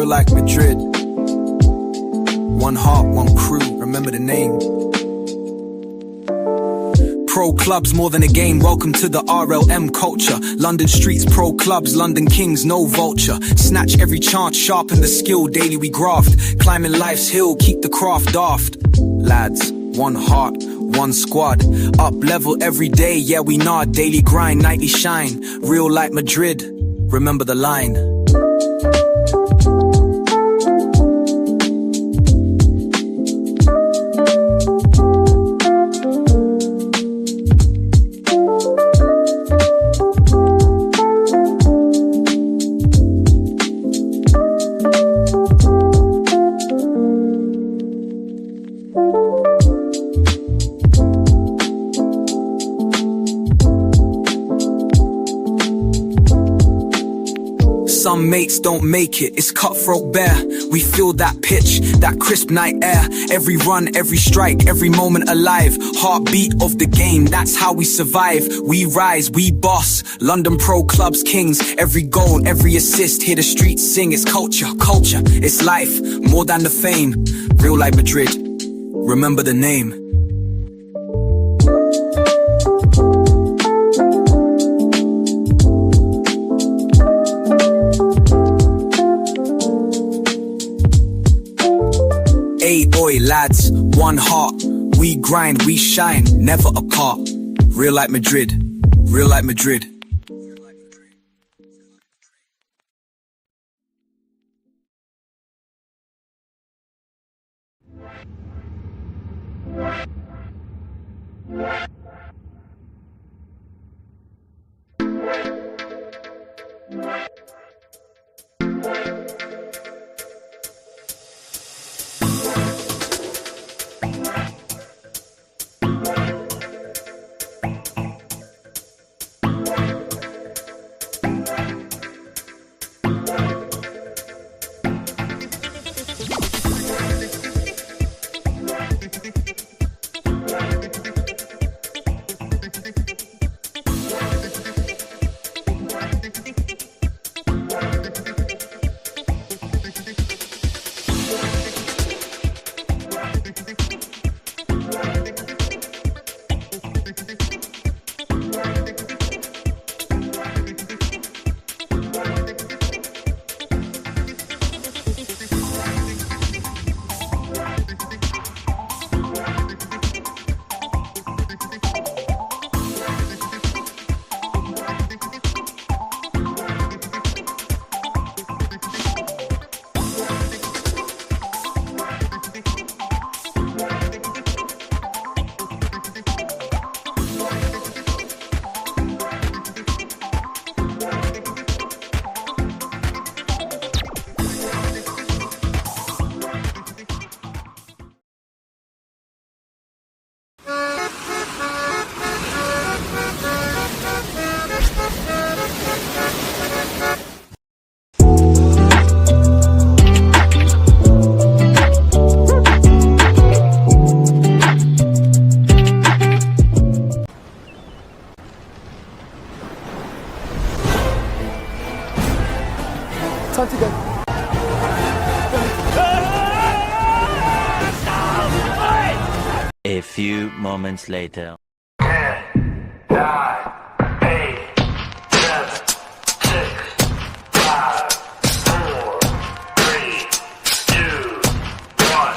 Like Madrid. One heart, one crew, remember the name. Pro clubs more than a game, welcome to the RLM culture. London streets, pro clubs, London kings, no vulture. Snatch every chance, sharpen the skill, daily we graft. Climbing life's hill, keep the craft daft. Lads, one heart, one squad. Up level every day, yeah we nod. Daily grind, nightly shine. Real like Madrid, remember the line. Some mates don't make it, it's cutthroat bear. We feel that pitch, that crisp night air. Every run, every strike, every moment alive. Heartbeat of the game, that's how we survive. We rise, we boss, London pro clubs kings. Every goal, every assist, hear the streets sing. It's culture, culture, it's life, more than the fame. Real like Madrid, remember the name. Oi lads, one heart, we grind, we shine, never apart. Real like Madrid, real like Madrid. Time to go. A few moments later. 10, 9, 8, 7, 6, 5, 4, 3, 2, 1.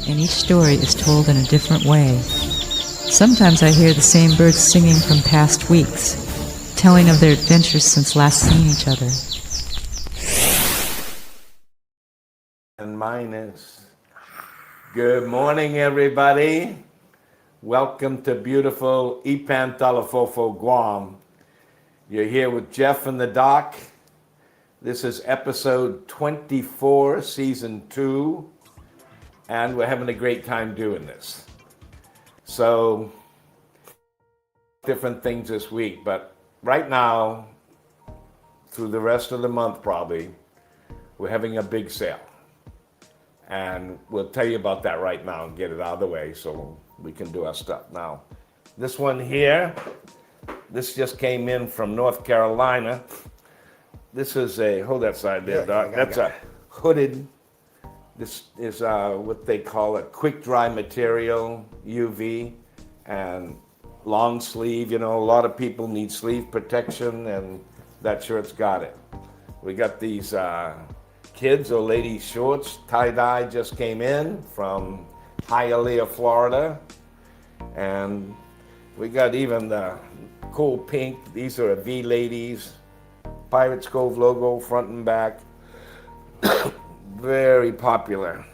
And each story is told in a different way. Sometimes I hear the same birds singing from past weeks. telling of their adventures since last seeing each other. And minus. Good morning, everybody. Welcome to beautiful Ipan Talafofo, Guam. You're here with Jeff and the Doc. This is episode 24, season 2, and we're having a great time doing this. So, different things this week, but right now, through the rest of the month probably, we're having a big sale. And we'll tell you about that right now and get it out of the way so we can do our stuff. Now, this one here, this just came in from North Carolina. This is a, hold that side there, Doc. That's a hooded, this is what they call a quick dry material, UV, and long sleeve. You know, a lot of people need sleeve protection, and that shirt's got it. We got these kids or ladies shorts, tie-dye just came in from Hialeah, Florida. And we got even the cool pink. These are V ladies. Pirates Cove logo, front and back. Very popular.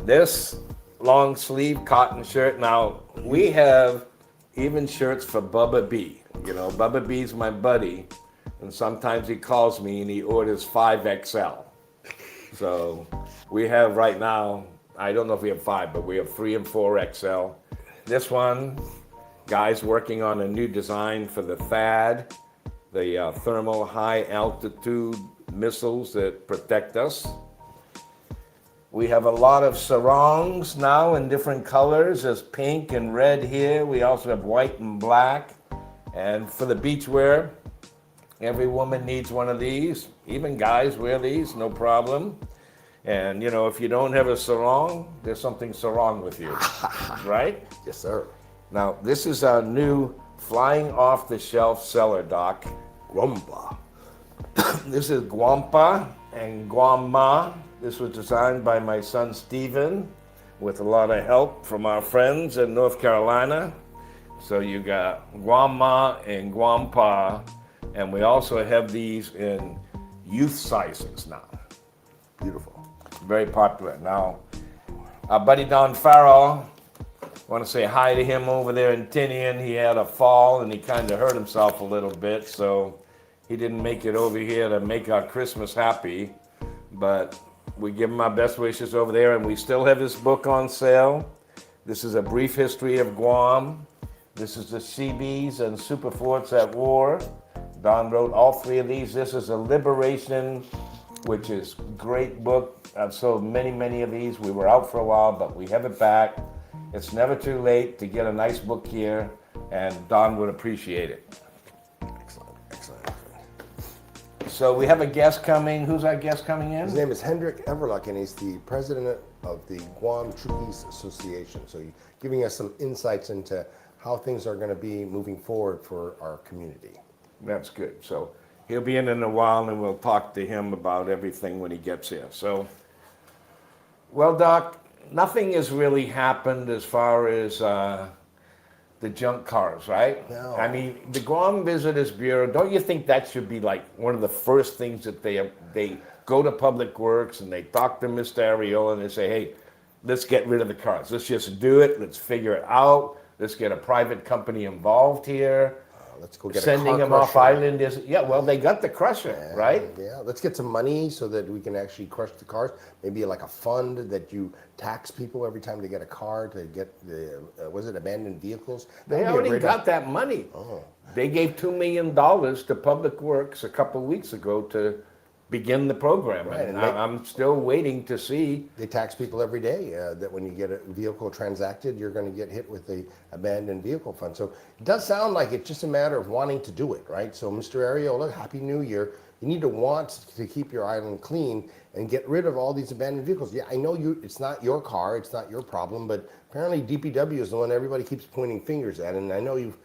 This long sleeve cotton shirt. Now, we have even shirts for Bubba B. You know, Bubba B's my buddy. And sometimes he calls me and he orders 5XL. So we have right now, I don't know if we have 5, but we have 3 and 4XL. This one, guys working on a new design for the THAAD, the thermal high altitude missiles that protect us. We have a lot of sarongs now in different colors. There's pink and red here. We also have white and black. And for the beach wear, every woman needs one of these. Even guys wear these, no problem. And you know, if you don't have a sarong, there's something wrong with you, right? Yes, sir. Now, this is our new flying off the shelf seller, Doc. Guampa. This is Guampa and Guamma. This was designed by my son, Steven, with a lot of help from our friends in North Carolina. So you got Guamma and Guampa, and we also have these in youth sizes now. Beautiful. Very popular. Now, our buddy Don Farrell, I want to say hi to him over there in Tinian. He had a fall and he kind of hurt himself a little bit, so he didn't make it over here to make our Christmas happy. But we give him our best wishes over there, and we still have his book on sale. This is A Brief History of Guam. This is the Seabees and Superforts at War. Don wrote all 3 of these. This is a Liberation, which is a great book. I've sold many, many of these. We were out for a while, but we have it back. It's never too late to get a nice book here, and Don would appreciate it. Excellent, excellent. So we have a guest coming. Who's our guest coming in? His name is Hendrik Everluck, and he's the president of the Guam Chuukese Association. So he's giving us some insights into how things are going to be moving forward for our community. That's good. So he'll be in a while, and we'll talk to him about everything when he gets here. So, well, Doc, nothing has really happened as far as the junk cars, right? No. I mean, the Guam Visitors Bureau, don't you think that should be like one of the first things that they go to Public Works and they talk to Mr. Ariola and they say, hey, let's get rid of the cars. Let's just do it. Let's figure it out. Let's get a private company involved here. Let's go get Sending a car them off crusher. island is, yeah, well, they got the crusher, right? Yeah, let's get some money so that we can actually crush the cars. Maybe like a fund that you tax people every time they get a car to get the, was it abandoned vehicles? They already got that money. Oh. They gave $2 million to Public Works a couple of weeks ago to begin the program. Right, And and I'm still waiting to see. They tax people every day that when you get a vehicle transacted, you're going to get hit with the abandoned vehicle fund. So it does sound like it's just a matter of wanting to do it, right? So Mr. Ariola, Happy New Year. You need to want to keep your island clean and get rid of all these abandoned vehicles. Yeah, I know it's not your car, it's not your problem, but apparently DPW is the one everybody keeps pointing fingers at. And I know you've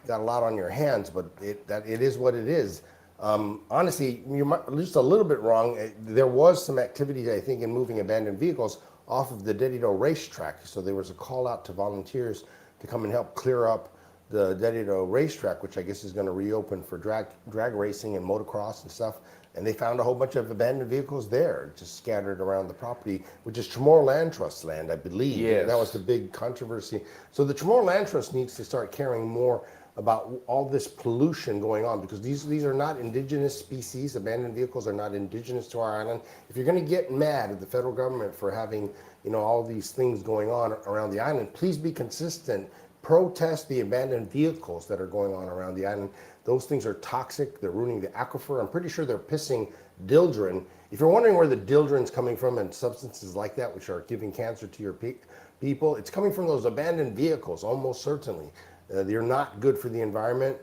got a lot on your hands, but it is what it is. Honestly, you're just a little bit wrong. There was some activity, I think, in moving abandoned vehicles off of the Dedido racetrack. So there was a call out to volunteers to come and help clear up the Dedito racetrack, which I guess is going to reopen for drag racing and motocross and stuff. And they found a whole bunch of abandoned vehicles there, just scattered around the property, which is Chamorro Land Trust land, I believe. Yes. That was the big controversy. So the Chamorro Land Trust needs to start caring more about all this pollution going on, because these are not indigenous species. Abandoned vehicles are not indigenous to our island. If you're going to get mad at the federal government for having, all these things going on around the island, please be consistent. Protest the abandoned vehicles that are going on around the island. Those things are toxic. They're ruining the aquifer. I'm pretty sure they're pissing dildrin. If you're wondering where the dildrin's coming from and substances like that, which are giving cancer to your people, it's coming from those abandoned vehicles, almost certainly. They're not good for the environment.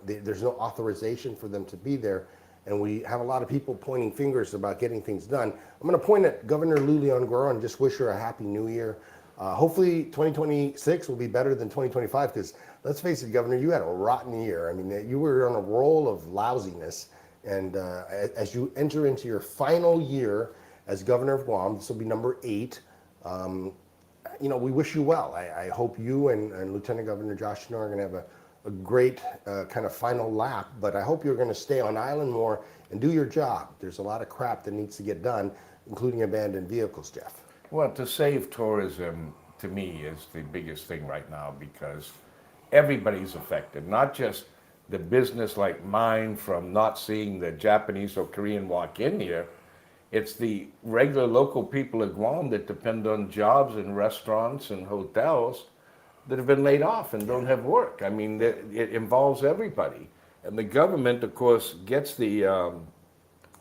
There's no authorization for them to be there. And we have a lot of people pointing fingers about getting things done. I'm going to point at Governor Lulian Guerrero and just wish her a happy new year. Hopefully 2026 will be better than 2025, because let's face it, Governor, you had a rotten year. I mean, you were on a roll of lousiness. And as you enter into your final year as Governor of Guam, this will be number 8, we wish you well. I hope you and Lieutenant Governor Josh Schnoor are going to have a great kind of final lap, but I hope you're going to stay on island more and do your job. There's a lot of crap that needs to get done, including abandoned vehicles, Jeff. Well, to save tourism, to me, is the biggest thing right now, because everybody's affected, not just the business like mine from not seeing the Japanese or Korean walk in here. It's the regular local people of Guam that depend on jobs in restaurants and hotels that have been laid off and don't have work. I mean, it involves everybody. And the government, of course, gets the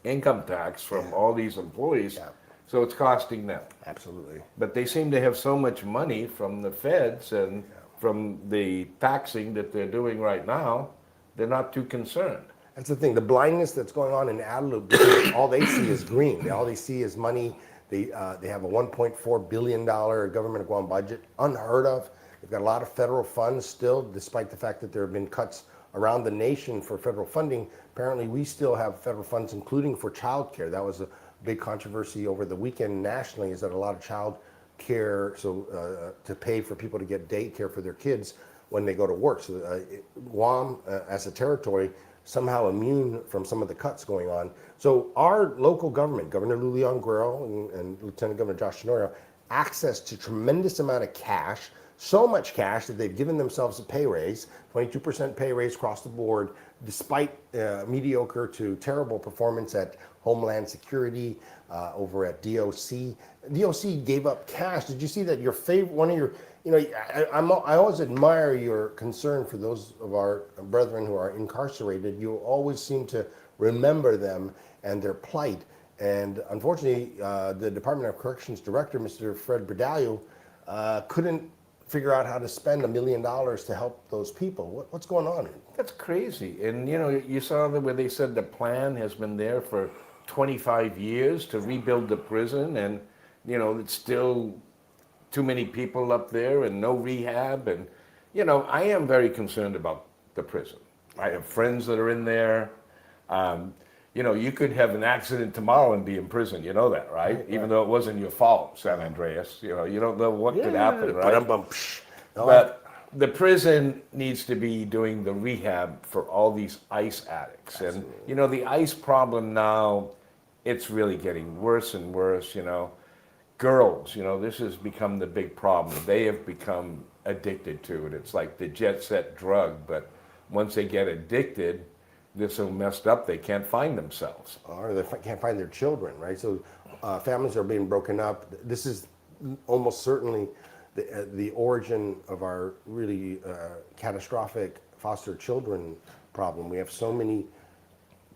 income tax from all these employees, so it's costing them. Absolutely. But they seem to have so much money from the feds and from the taxing that they're doing right now, they're not too concerned. That's the thing, the blindness that's going on in Adelup, because all they see is green. All they see is money. They have a $1.4 billion government of Guam budget, unheard of. They've got a lot of federal funds still, despite the fact that there have been cuts around the nation for federal funding. Apparently, we still have federal funds, including for child care. That was a big controversy over the weekend nationally, is that a lot of child care, to pay for people to get daycare for their kids when they go to work. So Guam, as a territory, somehow immune from some of the cuts going on. So our local government, Governor Lulian Guerrero and Lieutenant Governor Josh Schnoor, access to tremendous amount of cash, so much cash that they've given themselves a pay raise, 22% pay raise across the board, despite mediocre to terrible performance at Homeland Security, over at DOC. DOC gave up cash. Did you see that your favorite, one of your, I always admire your concern for those of our brethren who are incarcerated. You always seem to remember them and their plight. And unfortunately, the Department of Corrections Director, Mr. Fred Berdallo, couldn't figure out how to spend $1 million to help those people. What's going on? That's crazy. And you saw that where they said the plan has been there for 25 years to rebuild the prison, and it's still too many people up there and no rehab. And I am very concerned about the prison. I have friends that are in there. You could have an accident tomorrow and be in prison. You know that, right? Even though it wasn't your fault, San Andreas. You don't know what could happen, right? But the prison needs to be doing the rehab for all these ICE addicts. Absolutely. And the ICE problem now, it's really getting worse and worse. Girls, this has become the big problem. They have become addicted to it. It's like the jet set drug, but once they get addicted, they're so messed up they can't find themselves. Or they can't find their children, right? So families are being broken up. This is almost certainly the origin of our really catastrophic foster children problem. We have so many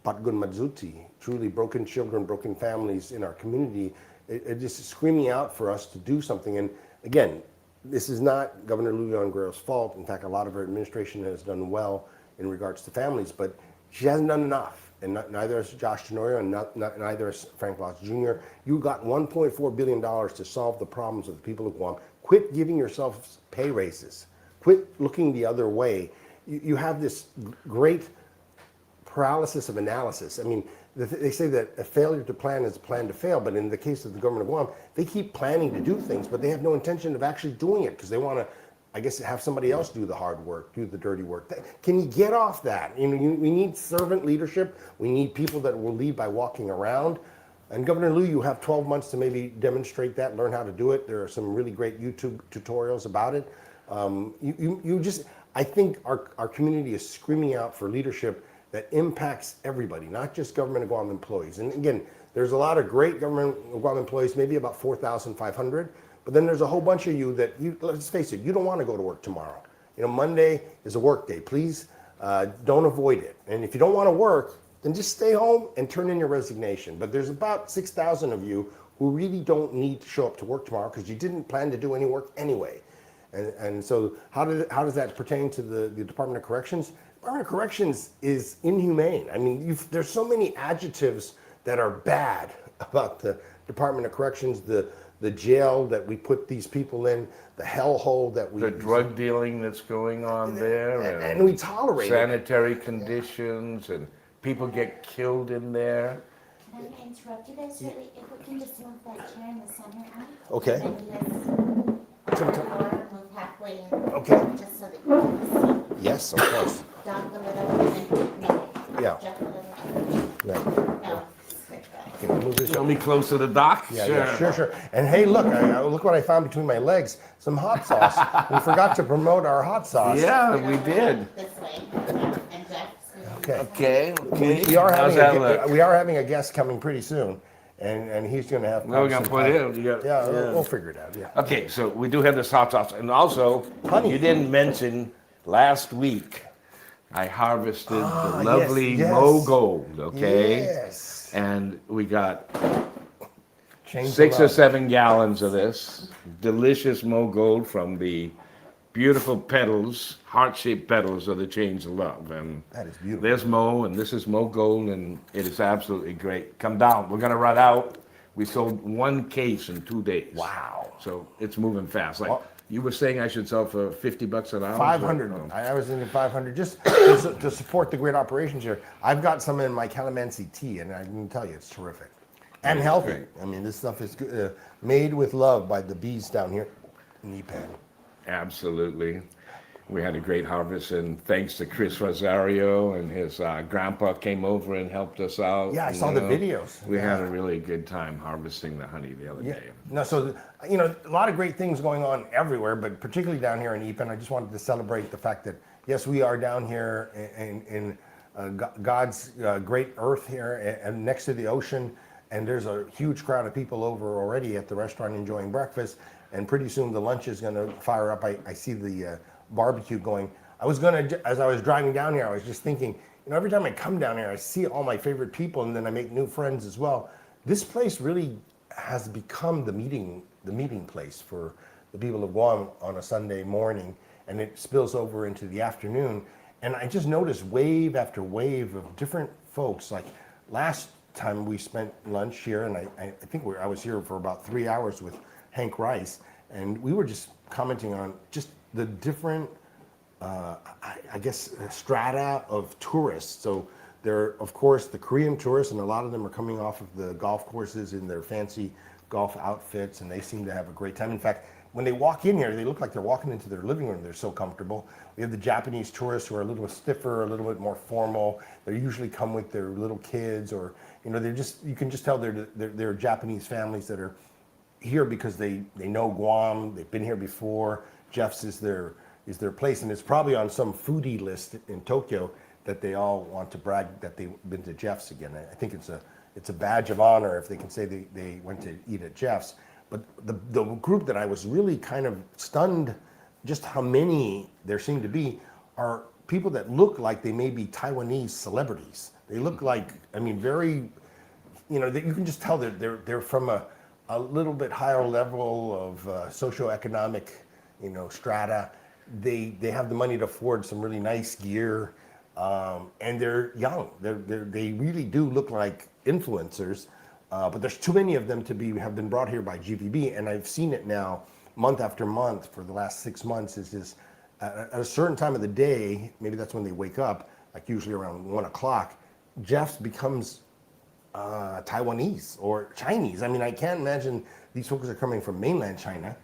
Patgun Madzuti, truly broken children, broken families in our community. It just is screaming out for us to do something. And again, this is not Governor Lulian Guerrero's fault. In fact, a lot of her administration has done well in regards to families, but she hasn't done enough. And neither has Josh Schnoor, and neither has Frank Voss Jr. You got $1.4 billion to solve the problems of the people of Guam. Quit giving yourselves pay raises. Quit looking the other way. You have this great paralysis of analysis. I mean, they say that a failure to plan is a plan to fail, but in the case of the government of Guam, they keep planning to do things, but they have no intention of actually doing it because they want to I guess have somebody else do the hard work, do the dirty work. Can you get off that? You know, we need servant leadership. We need people that will lead by walking around. And Governor Liu, you have 12 months to maybe demonstrate that, learn how to do it. There are some really great YouTube tutorials about it. I think our community is screaming out for leadership that impacts everybody, not just government of Guam employees. And again, there's a lot of great government of Guam employees, maybe about 4,500, but then there's a whole bunch of you that, let's face it, you don't want to go to work tomorrow. You know, Monday is a work day. Please don't avoid it. And if you don't want to work, then just stay home and turn in your resignation. But there's about 6,000 of you who really don't need to show up to work tomorrow because you didn't plan to do any work anyway. And so how does that pertain to the Department of Corrections? Department of Corrections is inhumane. I mean, there's so many adjectives that are bad about the Department of Corrections, the jail that we put these people in, the hellhole that we... The drug dealing that's going on there. And we tolerate sanitary conditions, and people get killed in there. Can I interrupt you guys shortly? If we can just move that chair in the center out. Okay. And you guys move halfway in. Okay. Just so that you can see. Yes, of course. Down a little and make it. Yeah. Jump a little. Yeah. No. Straight back. Can we move this Show me close to the dock? Yeah, sure. And hey, look what I found between my legs. Some hot sauce. We forgot to promote our hot sauce. Yeah, we did. This way. Yeah. And Jeff. Okay. Okay. We are How's that look? having a guest coming pretty soon, and he's going to have. Well, we're going to put it in. Yeah, we'll figure it out. Yeah. Okay, so we do have this hot sauce. And also, Honey. you didn't mention last week, I harvested the lovely yes. Mo Gold, okay? Yes. And we got Change 6 them or up. 7 gallons of this delicious Mo Gold from the beautiful petals, heart-shaped petals of the Chains of Love. And That is beautiful. there's Mo, and this is Mo Gold, and it is absolutely great. Come down. We're going to run out. We sold 1 case in 2 days. Wow. So it's moving fast. Like Well- you were saying I should sell for $50 an ounce? 500. Oh. I was thinking 500 just to support the great operations here. I've got some in my calamansi tea, and I can tell you it's terrific and healthy. great. I mean, this stuff is good, made with love by the bees down here in Ipan. Absolutely. We had a great harvest, and thanks to Chris Rosario and his grandpa came over and helped us out. Yeah, I you saw the know. videos. We had Yeah. a really good time harvesting the honey the other Yeah. day. No, so a lot of great things going on everywhere, but particularly down here in Ipan. I just wanted to celebrate the fact that yes, we are down here in God's great earth here, and next to the ocean, and there's a huge crowd of people over already at the restaurant enjoying breakfast, and pretty soon the lunch is going to fire up. I see the barbecue going. As I was driving down here, I was just thinking, every time I come down here, I see all my favorite people, and then I make new friends as well. This place really has become the meeting place for the people of Guam on a Sunday morning, and it spills over into the afternoon. And I just noticed wave after wave of different folks. Like last time we spent lunch here, and I think I was here for about 3 hours with Hank Rice, and we were just commenting on just the different, strata of tourists. So there are, of course, the Korean tourists, and a lot of them are coming off of the golf courses in their fancy golf outfits, and they seem to have a great time. In fact, when they walk in here, they look like they're walking into their living room. They're so comfortable. We have the Japanese tourists who are a little bit stiffer, a little bit more formal. They usually come with their little kids, or you can just tell they're Japanese families that are here because they know Guam. They've been here before. Jeff's is their place, and it's probably on some foodie list in Tokyo that they all want to brag that they've been to Jeff's again. I think it's a badge of honor if they can say they went to eat at Jeff's. But the group that I was really kind of stunned just how many there seem to be are people that look like they may be Taiwanese celebrities. They look like, very, that you can just tell that they're from a little bit higher level of socioeconomic, strata. They have the money to afford some really nice gear, and they're young. They really do look like influencers, but there's too many of them to have been brought here by GVB, and I've seen it now month after month for the last 6 months. Is just at a certain time of the day, maybe that's when they wake up, like usually around 1 o'clock, Jeff's becomes Taiwanese or Chinese. I can't imagine these folks are coming from mainland China.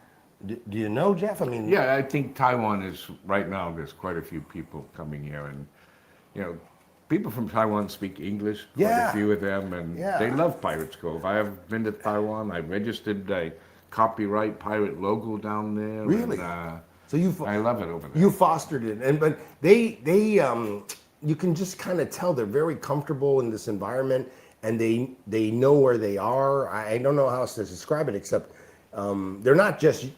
Do you know, Jeff? I mean, Yeah, I think Taiwan is, right now, there's quite a few people coming here. And, you know, people from Taiwan speak English, quite Yeah. a few of them, and Yeah. they love Pirates Cove. I have been to Taiwan. I registered a copyright pirate logo down there. Really? And, so I love it over there. you fostered it, and but you can just kind of tell they're very comfortable in this environment, and they know where they are. I don't know how else to describe it except they're not just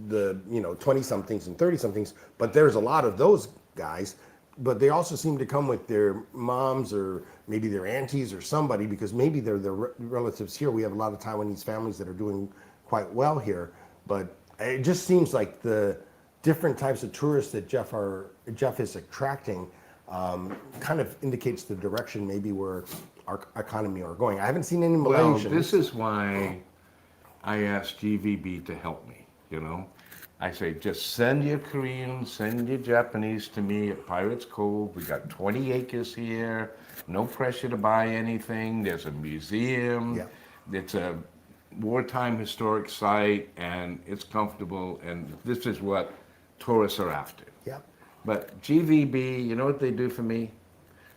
the 20 somethings and 30 somethings, but there's a lot of those guys. But they also seem to come with their moms or maybe their aunties or somebody, because maybe they're the relatives here. We have a lot of Taiwanese families that are doing quite well here, but it just seems like the different types of tourists that Jeff is attracting kind of indicates the direction maybe where our economy are going. I haven't seen any Well, Malaysians. this is why I asked GVB to help me, I say, just send your Koreans, send your Japanese to me at Pirates Cove. We got 20 acres here, no pressure to buy anything. There's a museum. Yeah. It's a wartime historic site, and it's comfortable, and this is what tourists are after. Yeah. But GVB, you know what they do for me?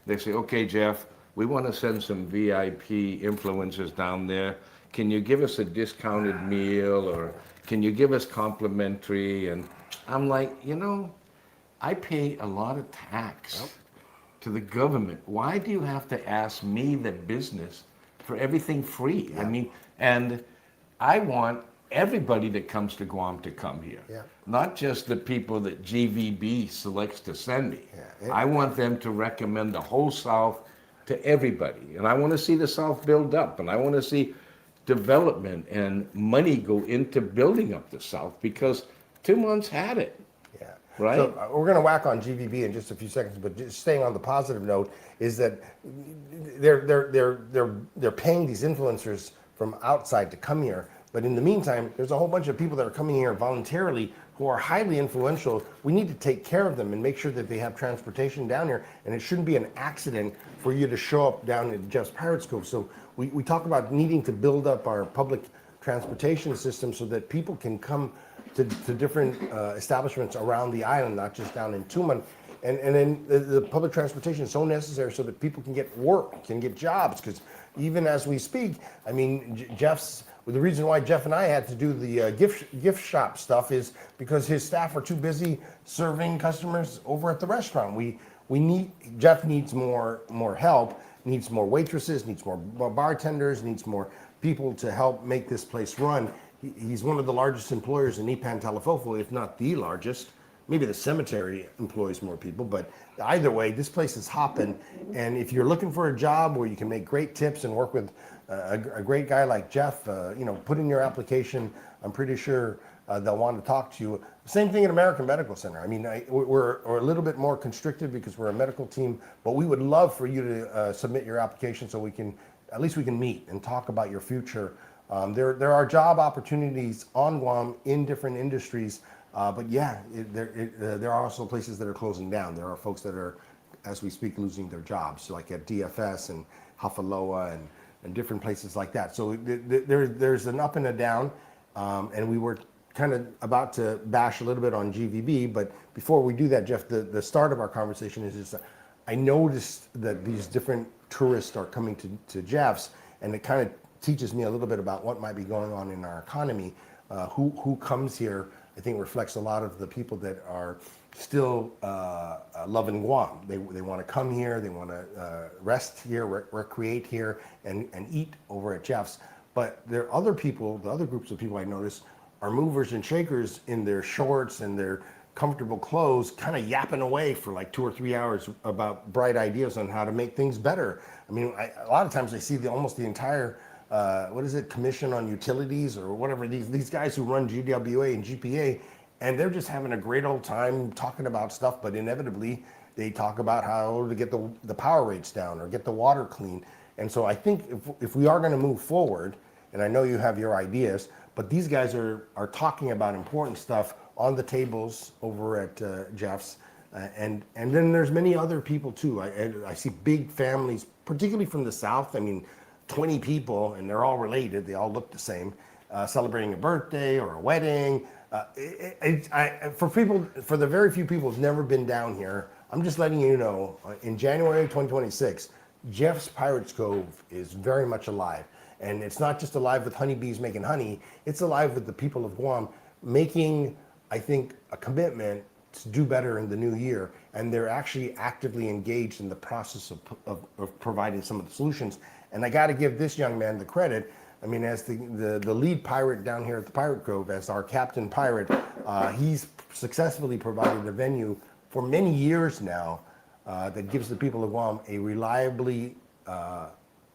They say, okay, Jeff, we want to send some VIP influencers down there. Can you give us a discounted meal, or can you give us complimentary? And I'm like, I pay a lot of tax to the government. Why do you have to ask me, the business, for everything free? Yeah. I mean, and I want everybody that comes to Guam to come here. Yeah. Not just the people that GVB selects to send me. Yeah. I want them to recommend the whole South to everybody. And I want to see the South build up, and I want to see development and money go into building up the South, because 2 months had it. Yeah. Right. So we're going to whack on GVB in just a few seconds, but just staying on the positive note is that they're paying these influencers from outside to come here. But in the meantime, there's a whole bunch of people that are coming here voluntarily who are highly influential. We need to take care of them and make sure that they have transportation down here. And it shouldn't be an accident for you to show up down at Jeff's Pirates Cove. So we talk about needing to build up our public transportation system so that people can come to different establishments around the island, not just down in Tuman. And then the public transportation is so necessary so that people can get work, can get jobs. Because even as we speak, I mean, the reason why Jeff and I had to do the gift shop stuff is because his staff are too busy serving customers over at the restaurant. Jeff needs more help, needs more waitresses, needs more bartenders, needs more people to help make this place run. He's one of the largest employers in Ipan Talafofo, if not the largest. Maybe the cemetery employs more people, but either way, this place is hopping. And if you're looking for a job where you can make great tips and work with a great guy like Jeff, put in your application. I'm pretty sure they'll want to talk to you. Same thing at American Medical Center. I mean, we're a little bit more constricted because we're a medical team, but we would love for you to submit your application so we can meet and talk about your future. There are job opportunities on Guam in different industries. But yeah, there are also places that are closing down. There are folks that are, as we speak, losing their jobs, like at DFS and Hafa and different places like that. So there's an up and a down, and we were kind of about to bash a little bit on GVB, but before we do that, Jeff, the start of our conversation is I noticed that these different tourists are coming to Jeff's, and it kind of teaches me a little bit about what might be going on in our economy. Who comes here, I think, reflects a lot of the people that are still loving Guam. They want to come here, they want to rest here, recreate here, and eat over at Jeff's. But there are other people, the other groups of people I notice are movers and shakers in their shorts and their comfortable clothes, kind of yapping away for like 2 or 3 hours about bright ideas on how to make things better. I mean, a lot of times I see almost the entire Commission on Utilities or whatever, these guys who run GWA and GPA, and they're just having a great old time talking about stuff, but inevitably they talk about how to get the power rates down or get the water clean. And so I think if we are going to move forward, and I know you have your ideas, but these guys are talking about important stuff on the tables over at Jeff's, and then there's many other people too. I see big families, particularly from the South. I mean, 20 people, and they're all related. They all look the same, celebrating a birthday or a wedding. For the very few people who've never been down here, I'm just letting you know, in January 2026, Jeff's Pirates Cove is very much alive. And it's not just alive with honeybees making honey, it's alive with the people of Guam making, I think, a commitment to do better in the new year. And they're actually actively engaged in the process of providing some of the solutions. And I got to give this young man the credit. I mean, as the lead pirate down here at the Pirate Cove, as our captain pirate, he's successfully provided a venue for many years now that gives the people of Guam a reliably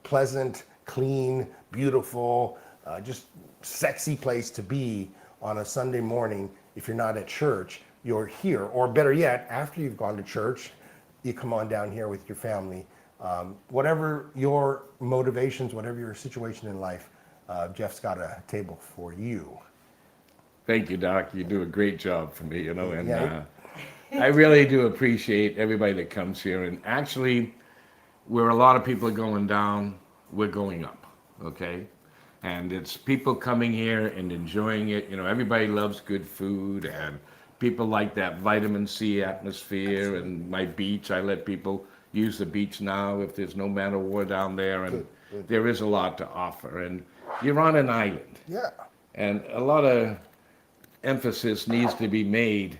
pleasant, clean, beautiful, just sexy place to be on a Sunday morning. If you're not at church, you're here. Or better yet, after you've gone to church, you come on down here with your family. Whatever your motivations, whatever your situation in life, Jeff's got a table for you. Thank you, Doc. You do a great job for me, and Yeah. I really do appreciate everybody that comes here. And actually, where a lot of people are going down, we're going up, okay? And it's people coming here and enjoying it. Everybody loves good food, and people like that vitamin C atmosphere. And my beach, I let people use the beach now if there's no man of war down there. And there is a lot to offer. And you're on an island. Yeah. And a lot of emphasis needs to be made.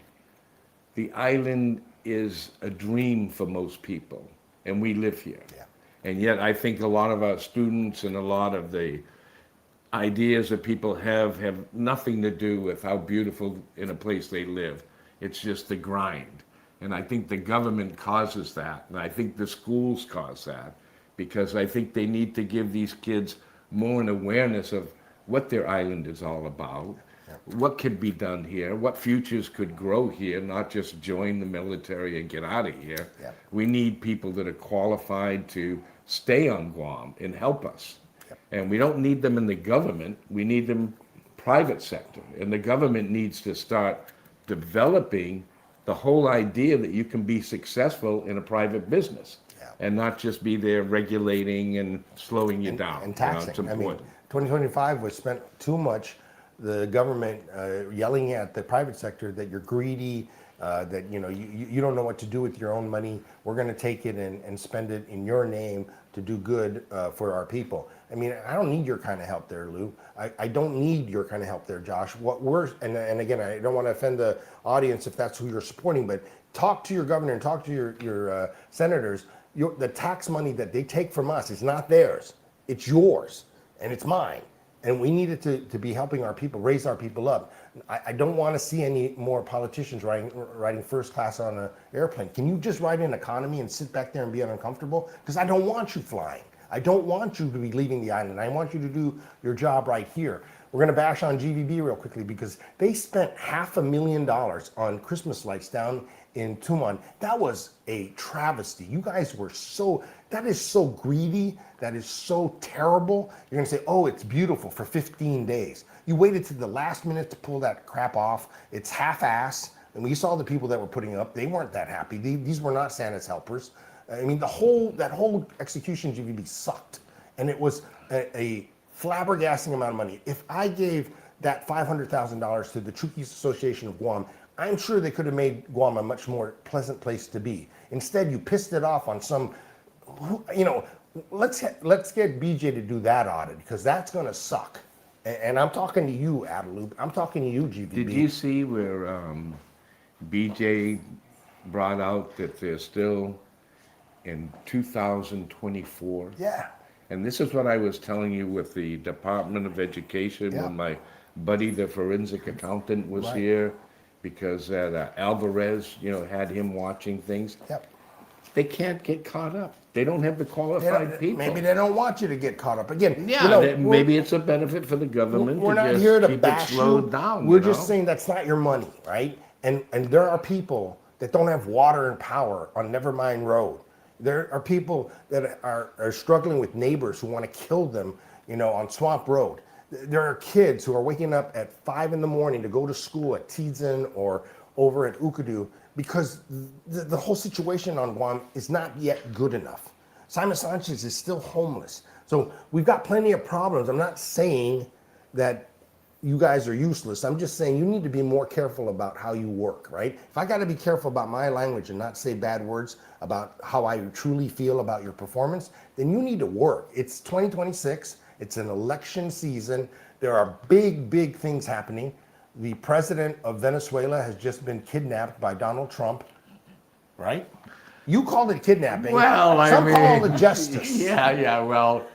The island is a dream for most people, and we live here. Yeah. And yet I think a lot of our students and a lot of the ideas that people have nothing to do with how beautiful in a place they live. It's just the grind. And I think the government causes that, and I think the schools cause that, because I think they need to give these kids more an awareness of what their island is all about, what could be done here, what futures could grow here, not just join the military and get out of here. Yeah. We need people that are qualified to stay on Guam and help us. And we don't need them in the government, we need them private sector. And the government needs to start developing the whole idea that you can be successful in a private business. And not just be there regulating and slowing you down. And taxing. It's important. 2025 was spent too much, the government yelling at the private sector that you're greedy, that you don't know what to do with your own money. We're going to take it and spend it in your name to do good for our people. I mean, I don't need your kind of help there, Lou. I don't need your kind of help there, Josh. And again, I don't want to offend the audience if that's who you're supporting, but talk to your governor and talk to your senators. The tax money that they take from us is not theirs. It's yours and it's mine. And we need it to be helping our people, raise our people up. I don't want to see any more politicians riding first class on an airplane. Can you just ride in economy and sit back there and be uncomfortable? Because I don't want you flying. I don't want you to be leaving the island. I want you to do your job right here. We're going to bash on GVB real quickly because they spent $500,000 on Christmas lights down in Tumon. That was a travesty. You guys were that is so greedy. That is so terrible. You're going to say, oh, it's beautiful for 15 days. You waited to the last minute to pull that crap off. It's half-ass. And we saw the people that were putting up. They weren't that happy. These were not Santa's helpers. I mean, that whole execution GVB sucked. And it was a flabbergasting amount of money. If I gave that $500,000 to the Chuukese Association of Guam, I'm sure they could have made Guam a much more pleasant place to be. Instead, you pissed it off on some, let's get BJ to do that audit because that's going to suck. And I'm talking to you, Adelope. I'm talking to you, GVB. Did you see where BJ brought out that they're still in 2024? Yeah. And this is what I was telling you with the Department of Education when my buddy, the forensic accountant, was here, because Alvarez, had him watching things. Yep. They can't get caught up. They don't have the qualified people. Maybe they don't want you to get caught up. Again, maybe it's a benefit for the government we're to not just here to keep bash it slowed you. down. We're just saying that's not your money, right? And there are people that don't have water and power on Nevermind Road. There are people that are struggling with neighbors who want to kill them, on Swamp Road. There are kids who are waking up at 5 a.m. to go to school at Tizen or over at Ukadu because the whole situation on Guam is not yet good enough. Simon Sanchez is still homeless. So we've got plenty of problems. I'm not saying that you guys are useless. I'm just saying you need to be more careful about how you work, right? If I got to be careful about my language and not say bad words about how I truly feel about your performance, then you need to work. It's 2026. It's an election season. There are big, big things happening. The president of Venezuela has just been kidnapped by Donald Trump, right? You called it kidnapping. Well, I Some mean, call it justice. Yeah, well,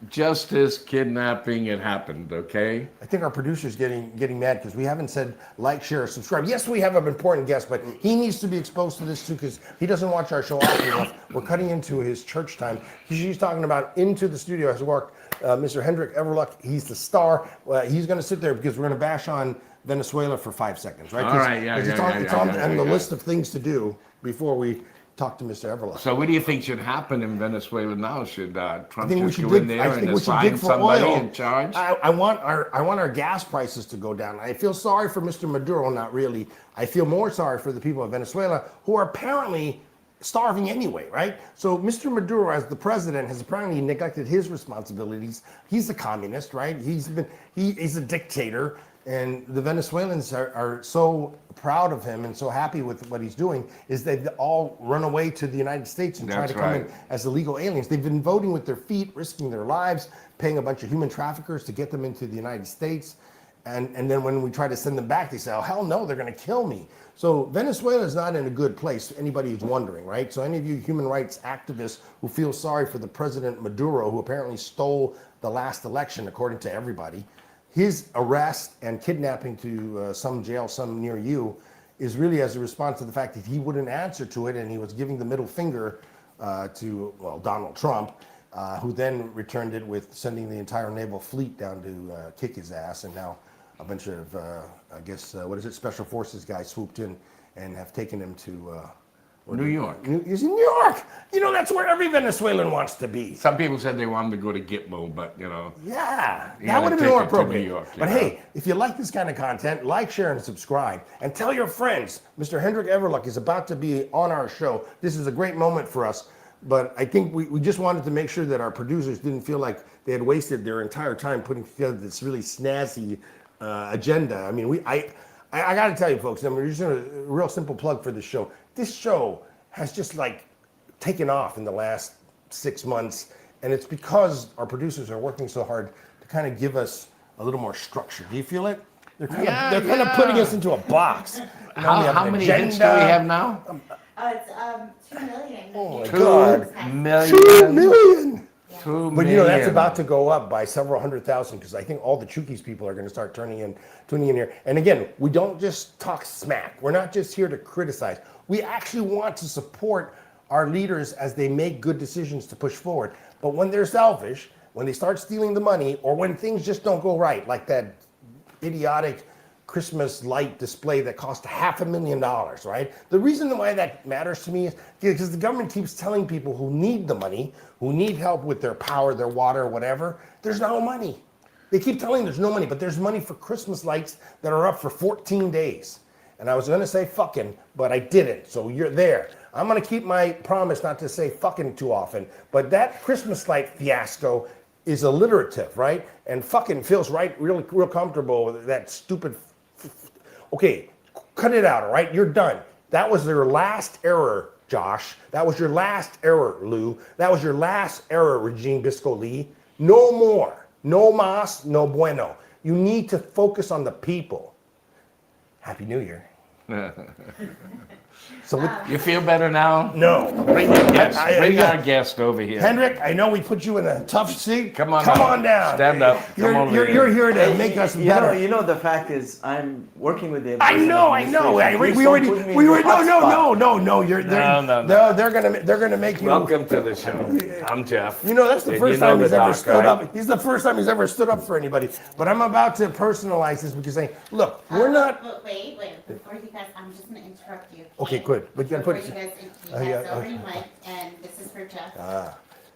justice, kidnapping, it happened, okay? I think our producer's getting mad because we haven't said like, share, subscribe. Yes, we have an important guest, but he needs to be exposed to this too because he doesn't watch our show often enough. We're cutting into his church time. He's talking about into the studio has walked Mr. Hendrik Everluck. He's the star. He's going to sit there because we're going to bash on Venezuela for 5 seconds, right? All right, yeah, it's on the list of things to do before we talk to Mr. Everluck. So what do you think should happen in Venezuela now? Should Trump just go dig, in there I and think we should assign dig for somebody oil. in charge? I want our gas prices to go down. I feel sorry for Mr. Maduro, not really. I feel more sorry for the people of Venezuela who are apparently starving anyway, right? So Mr. Maduro, as the president, has apparently neglected his responsibilities. He's a communist, right? He's a dictator. And the Venezuelans are so proud of him and so happy with what he's doing is they've all run away to the United States and try to come in as illegal aliens. They've been voting with their feet, risking their lives, paying a bunch of human traffickers to get them into the United States. And then when we try to send them back, they say, oh, hell no, they're going to kill me. So Venezuela is not in a good place, anybody who's wondering, right? So any of you human rights activists who feel sorry for the President Maduro, who apparently stole the last election, according to everybody, his arrest and kidnapping to some jail, some near you, is really as a response to the fact that he wouldn't answer to it, and he was giving the middle finger to Donald Trump, who then returned it with sending the entire naval fleet down to kick his ass, and now a bunch of, Special Forces guys swooped in and have taken him to New York. He's in New York. You know, that's where every Venezuelan wants to be. Some people said they wanted to go to Gitmo, but Yeah, You that would gotta have been take more it to appropriate. New York, But you know. hey, if you like this kind of content, like, share, and subscribe. And tell your friends, Mr. Hendrik Everluck is about to be on our show. This is a great moment for us. But I think we just wanted to make sure that our producers didn't feel like they had wasted their entire time putting together this really snazzy agenda. I mean, I got to tell you, folks, I'm just a real simple plug for this show. This show has just like taken off in the last 6 months, and it's because our producers are working so hard to kind of give us a little more structure. Do you feel it? They're kind of putting us into a box. You know, we have How an many agenda. hits do we have now? It's 2 million. Oh my 2 God. million. 2 million. 2 But you know, that's million. about to go up by several 100,000 because I think all the Chuukese people are going to start tuning in here. And again, we don't just talk smack. We're not just here to criticize. We actually want to support our leaders as they make good decisions to push forward. But when they're selfish, when they start stealing the money, or when things just don't go right, like that idiotic Christmas light display that cost $500,000, right? The reason why that matters to me is because the government keeps telling people who need the money, who need help with their power, their water, whatever, there's no money. They keep telling there's no money, but there's money for Christmas lights that are up for 14 days. And I was gonna say fucking, but I didn't, so you're there. I'm gonna keep my promise not to say fucking too often, but that Christmas light fiasco is alliterative, right? And fucking feels real comfortable with that stupid. Okay, cut it out, all right? You're done. That was your last error, Josh. That was your last error, Lou. That was your last error, Regine Bisco Lee. No more. No mas, no bueno. You need to focus on the people. Happy New Year. So You feel better now? no. Bring our guest over here. Hendrik, I know we put you in a tough seat. Come on down. Stand up. Come over here. You're here to make us better. You know, the fact is, I'm working with the. I know. We already. No. They're gonna make you. Welcome to the show. I'm Jeff. You know, that's the And first you know time the he's ever doc, stood right? up. He's the first time he's ever stood up for anybody. But I'm about to personalize this because saying, look, we're not. But wait, before you guys, I'm just gonna interrupt you. Okay, good. But you gotta put Before it. you guys already mic, and this is for Jeff.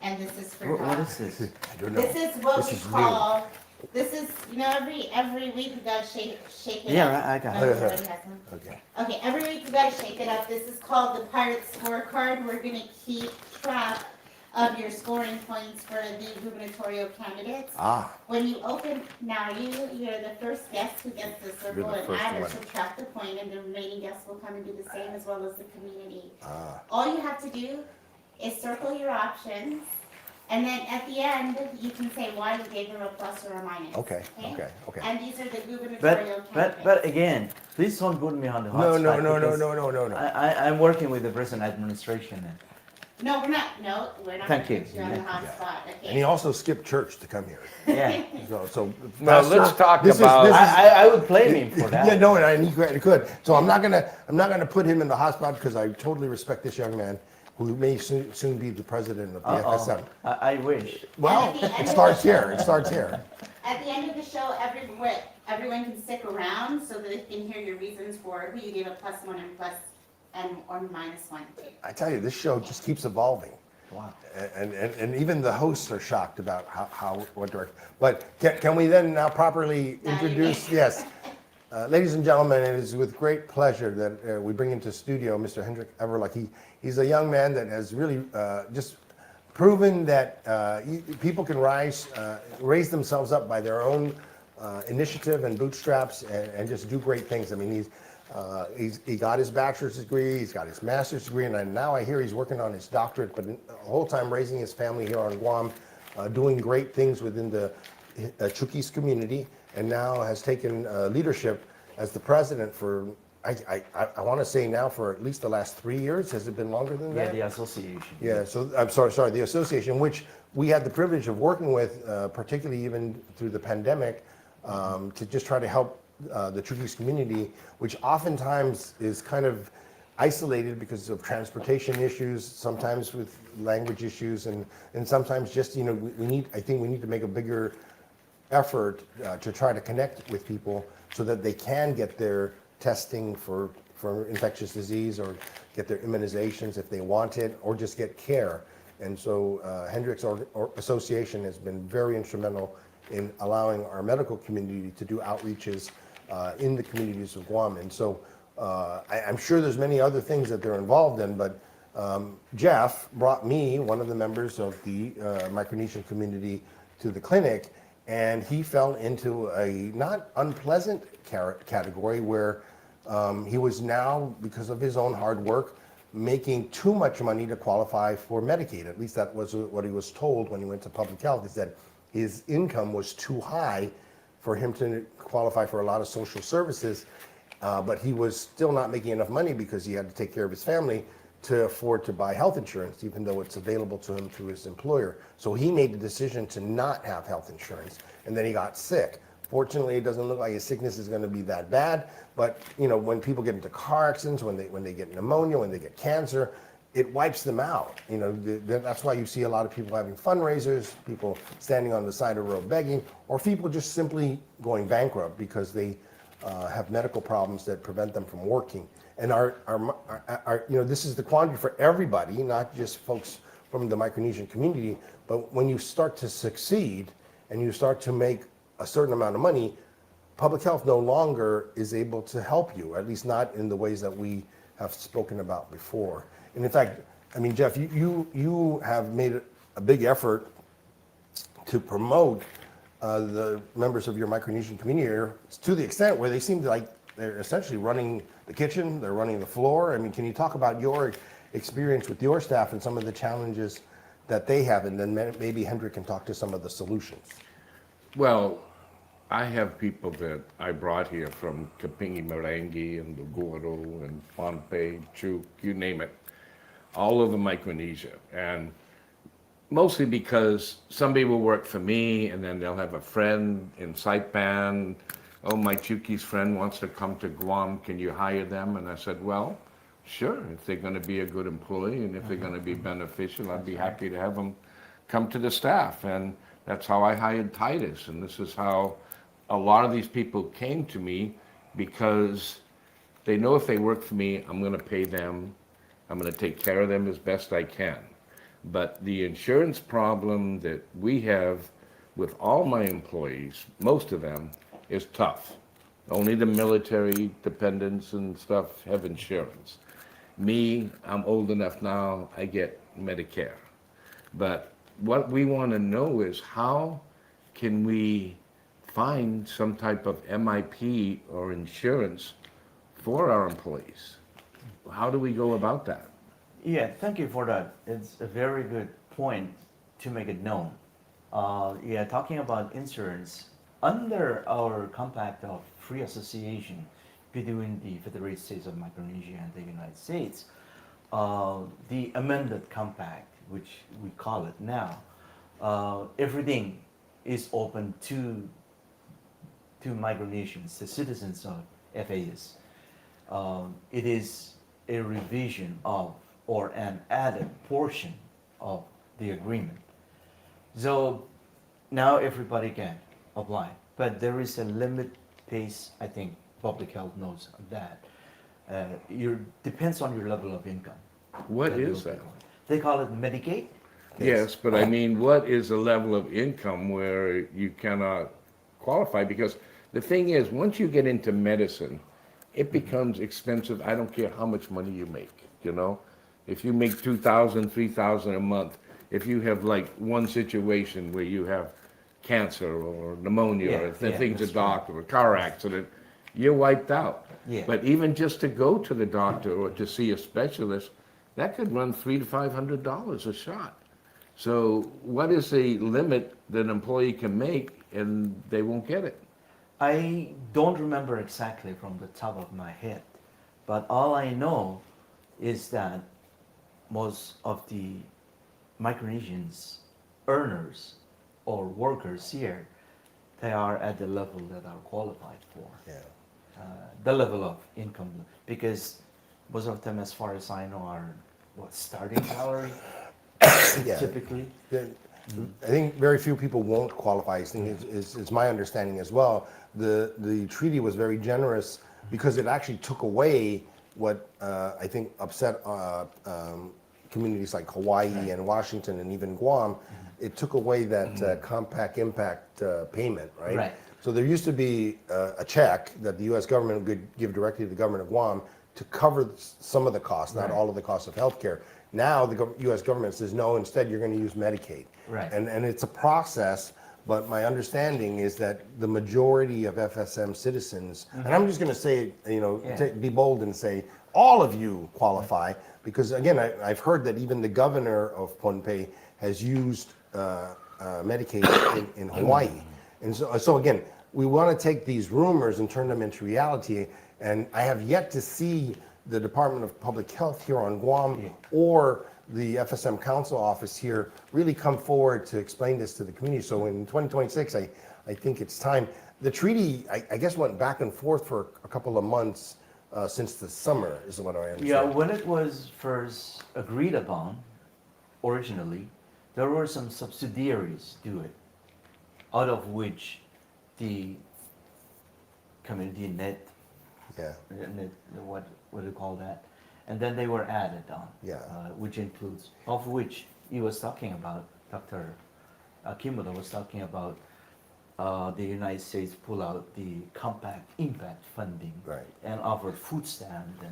And this is for What Doc. is this? I don't know. This is what This we is call. This is every week we gotta shake it Yeah, up. I got Oh, it. everybody has one? Okay. Okay, every week we gotta shake it up. This is called the Pirate Scorecard. We're gonna keep track of your scoring points for the gubernatorial candidates. Ah, When you open, now you're the first guest who gets the circle You're the and first add or one. subtract the point, and the remaining guests will come and do the same as well as the community. ah, All you have to do is circle your options, and then at the end, you can say why you gave them a plus or a minus. okay. And these are the gubernatorial candidates. But again, please don't put me on the hot No, spot. no, because no. I'm working with the present administration. No, we're not gonna Thank put you. you on the hot Yeah. spot, And he okay? also skipped church to come here. Yeah. So Now, Pastor, let's talk this is- about- this is- I would blame him for that. Yeah, no, and he could. So I'm not gonna put him in the hot spot because I totally respect this young man who may soon be the president of the Uh-oh. FSM. I wish. Well, And at the end it of starts the show- here. It starts here. At the end of the show, everyone can stick around so that they can hear your reasons for who you gave a plus one and or minus one to. I tell you, this show just keeps evolving. Wow. And even the hosts are shocked about what direction. But can we then now properly introduce? Yes. Ladies and gentlemen, it is with great pleasure that we bring into studio Mr. Hendrik Everluck. He's a young man that has really just proven that people can raise themselves up by their own initiative and bootstraps and just do great things. I mean, he got his bachelor's degree, he's got his master's degree, and now I hear he's working on his doctorate, but the whole time raising his family here on Guam, doing great things within the Chuukese community, and now has taken leadership as the president for, I want to say now for at least the last 3 years. Has it been longer than Yeah, that? the association. Yeah, so I'm sorry, the association, which we had the privilege of working with, particularly even through the pandemic, to just try to help the Chuukese community, which oftentimes is kind of isolated because of transportation issues, sometimes with language issues, and sometimes just, I think we need to make a bigger effort to try to connect with people so that they can get their testing for infectious disease or get their immunizations if they want it, or just get care. And so Hendricks Association has been very instrumental in allowing our medical community to do outreaches in the communities of Guam. And so I'm sure there's many other things that they're involved in, but Jeff brought me, one of the members of the Micronesian community, to the clinic, and he fell into a not unpleasant category where he was now, because of his own hard work, making too much money to qualify for Medicaid. At least that was what he was told when he went to public health. He said his income was too high for him to qualify for a lot of social services, but he was still not making enough money because he had to take care of his family to afford to buy health insurance, even though it's available to him through his employer. So he made the decision to not have health insurance, and then he got sick. Fortunately, it doesn't look like his sickness is going to be that bad, but when people get into car accidents, when they get pneumonia, when they get cancer, it wipes them out. That's why you see a lot of people having fundraisers, people standing on the side of the road begging, or people just simply going bankrupt because they have medical problems that prevent them from working. And this is the quandary for everybody, not just folks from the Micronesian community, but when you start to succeed and you start to make a certain amount of money, public health no longer is able to help you, at least not in the ways that we have spoken about before. And in fact, Jeff, you have made a big effort to promote the members of your Micronesian community here to the extent where they seem like they're essentially running the kitchen, they're running the floor. Can you talk about your experience with your staff and some of the challenges that they have, and then maybe Hendrik can talk to some of the solutions. Well, I have people that I brought here from Kapingi Marangi and Lugoro and Pohnpei, Chuuk, you name it, all over Micronesia. And mostly because somebody will work for me and then they'll have a friend in Saipan. Oh, my Chuukese friend wants to come to Guam, can you hire them? And I said, well, sure, if they're going to be a good employee and if they're going to be beneficial, I'd be happy to have them come to the staff. And that's how I hired Titus. And this is how a lot of these people came to me, because they know if they work for me, I'm going to pay them. I'm going to take care of them as best I can. But the insurance problem that we have with all my employees, most of them, is tough. Only the military dependents and stuff have insurance. Me, I'm old enough now, I get Medicare. But what we want to know is how can we find some type of MIP or insurance for our employees? How do we go about that? Yeah, thank you for that. It's a very good point to make it known. Yeah, talking about insurance, under our compact of free association between the Federated States of Micronesia and the United States, the amended compact, which we call it now, everything is open to Micronesians, the citizens of FAS. It is a revision of or an added portion of the agreement. So now everybody can apply, but there is a limit pace. I think public health knows that. Depends on your level of income. What is that? They call it Medicaid. Yes, but I mean, what is a level of income where you cannot qualify? Because the thing is, once you get into medicine, it becomes expensive. I don't care how much money you make, you know? If you make $2,000, $3,000 a month, if you have like one situation where you have cancer or pneumonia or things a doctor or a car accident, you're wiped out. Yeah. But even just to go to the doctor or to see a specialist, that could run $300 to $500 a shot. So what is the limit that an employee can make and they won't get it? I don't remember exactly from the top of my head, but all I know is that most of the Micronesians, earners or workers here, they are at the level that are qualified for. Yeah. The level of income, because most of them, as far as I know, are starting salary Yeah. typically. I think very few people won't qualify. I think is my understanding as well. The treaty was very generous because it actually took away what I think upset communities like Hawaii and Washington and even Guam. It took away that compact impact payment, right? Right. So there used to be a check that the U.S. government would give directly to the government of Guam to cover some of the costs, not all of the costs of healthcare. Now the U.S. government says, no, instead you're going to use Medicaid. Right. And it's a process, but my understanding is that the majority of FSM citizens, and I'm just going to say, be bold and say, all of you qualify, because again, I've heard that even the governor of Pohnpei has used Medicaid in Hawaii. And so again, we want to take these rumors and turn them into reality. And I have yet to see the Department of Public Health here on Guam or the FSM Council office here really come forward to explain this to the community. So in 2026, I think it's time. The treaty, I guess, went back and forth for a couple of months since the summer, is what I understand. Yeah, when it was first agreed upon, originally, there were some subsidiaries to it, out of which the community net, what do you call that? And then they were added on, which includes, of which he was talking about, Dr. Kimoto was talking about the United States pull out the compact impact funding and offered food stamps.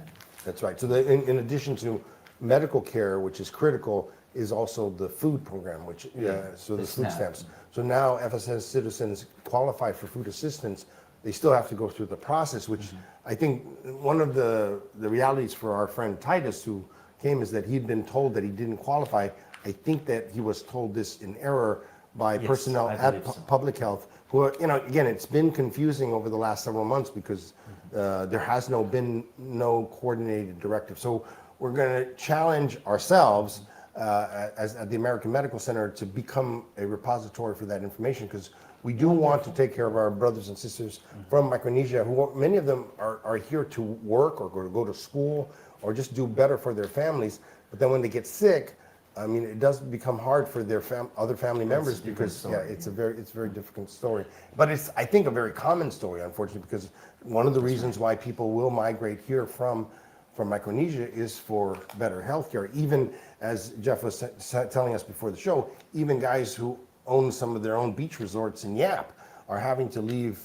That's right. So in addition to medical care, which is critical, is also the food program, which so the food stamps. So now FSS citizens qualify for food assistance. They still have to go through the process, which I think one of the realities for our friend Titus who came is that he'd been told that he didn't qualify. I think that he was told this in error by personnel at Public Health, who, again, it's been confusing over the last several months because there has been no coordinated directive. So we're going to challenge ourselves at the American Medical Center to become a repository for that information, because we do want to take care of our brothers and sisters from Micronesia, who many of them are here to work or go to school or just do better for their families. But then when they get sick, I mean, it does become hard for their other family members because it's a very difficult story. But it's, I think, a very common story, unfortunately, because one of the reasons why people will migrate here from Micronesia is for better health care. Even as Jeff was telling us before the show, even guys who own some of their own beach resorts in Yap are having to leave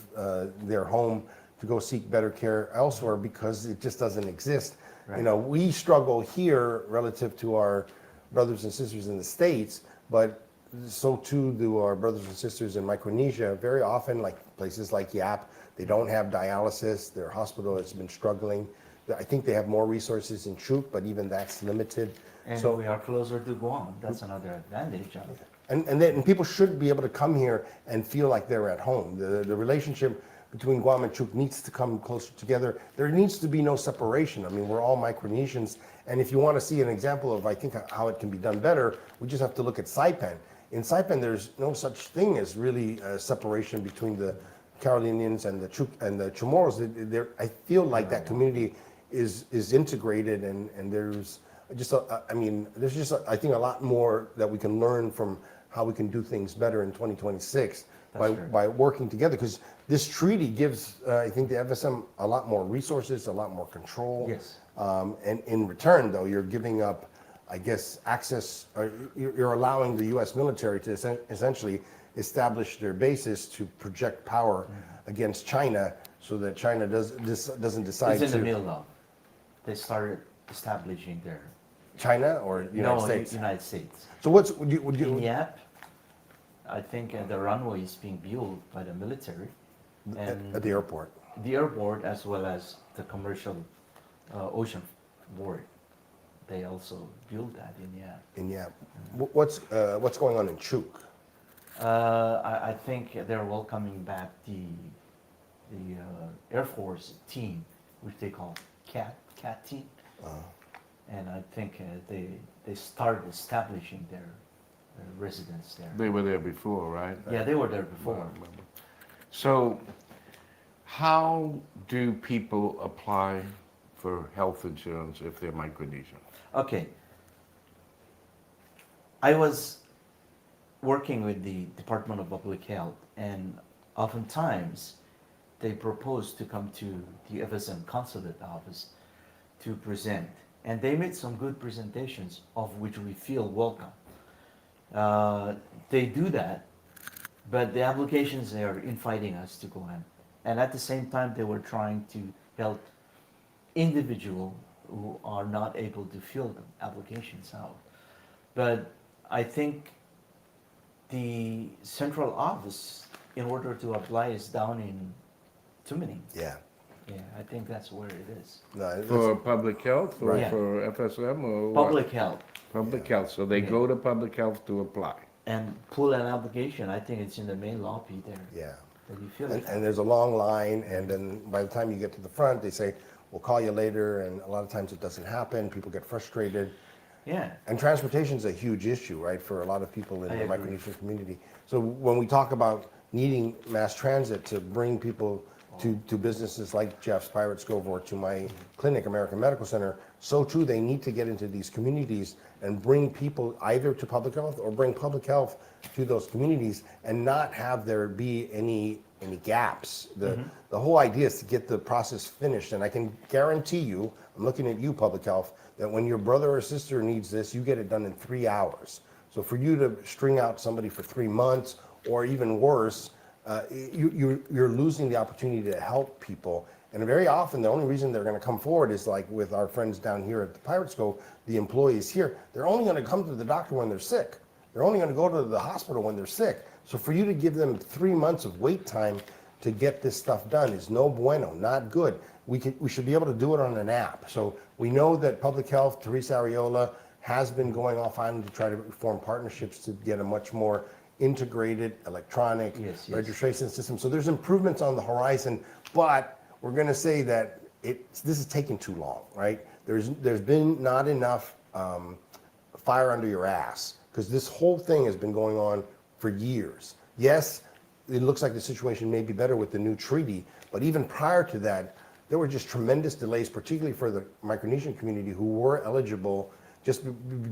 their home to go seek better care elsewhere because it just doesn't exist. Right. We struggle here relative to our brothers and sisters in the States, but so too do our brothers and sisters in Micronesia. Very often, like places like Yap, they don't have dialysis. Their hospital has been struggling. I think they have more resources in Chuuk, but even that's limited. And So, we are closer to Guam. That's another advantage of it. and people should be able to come here and feel like they're at home. The relationship between Guam and Chuuk needs to come closer together. There needs to be no separation. I mean, we're all Micronesians, and if you want to see an example of, I think, how it can be done better, we just have to look at Saipan. In Saipan, there's no such thing as really a separation between the Carolinians and the Chuuk and the Chamorros. I feel like that community is integrated, and there's just, there's just, I think, a lot more that we can learn from how we can do things better in 2026 by working together. Because this treaty gives, I think, the FSM a lot more resources, a lot more control. Yes. And in return, though, you're giving up, I guess, access, or you're allowing the U.S. military to essentially establish their bases to project power against China, so that China doesn't decide It's in to. the middle of. They started establishing their. China or United States? United States. So would In you Yap, I think the runway is being built by the military, and at the airport? the airport as well as the commercial ocean board. They also build that in Yap. In Yap. What's going on in Chuuk? I think they're welcoming back the Air Force team, which they call CAT team. And I think they started establishing their residence there. They were there before, right? Yeah, they were there before. So, how do people apply for health insurance if they're Micronesian? Okay. I was working with the Department of Public Health, and oftentimes they propose to come to the FSM consulate office to present. And they made some good presentations, of which we feel welcome. They do that, but the applications, they are inviting us to go in. And at the same time, they were trying to help individuals who are not able to fill the applications out. But I think the central office, in order to apply, is down in Tumini. Yeah. Yeah, I think that's where it is. No, For public health or Right. for FSM or what? Public health. Public health, so they Yeah. go to public health to apply. And pull an application, I think it's in the main lobby there. yeah. That you fill And, it. and there's a long line, and then by the time you get to the front, they say, we'll call you later, and a lot of times it doesn't happen. People get frustrated. Yeah. And transportation is a huge issue, right, for a lot of people in I the agree. Micronesian community. So when we talk about needing mass transit to bring people to businesses like Jeff's Pirate Cove or to my clinic, American Medical Center, so too they need to get into these communities and bring people either to public health or bring public health to those communities and not have there be any gaps. The whole idea is to get the process finished, and I can guarantee you, I'm looking at you, public health, that when your brother or sister needs this, you get it done in 3 hours. So for you to string out somebody for 3 months, or even worse, you're losing the opportunity to help people. And very often, the only reason they're going to come forward is like with our friends down here at the Pirates Cove, the employees here, they're only going to come to the doctor when they're sick. They're only going to go to the hospital when they're sick. So for you to give them 3 months of wait time to get this stuff done is no bueno, not good. We should be able to do it on an app. So we know that public health, Teresa Areola, has been going off island to try to form partnerships to get a much more integrated electronic Yes. registration system. So there's improvements on the horizon, but we're going to say that this is taking too long, right? There's been not enough fire under your ass, because this whole thing has been going on for years. Yes, it looks like the situation may be better with the new treaty, but even prior to that, there were just tremendous delays, particularly for the Micronesian community who were eligible just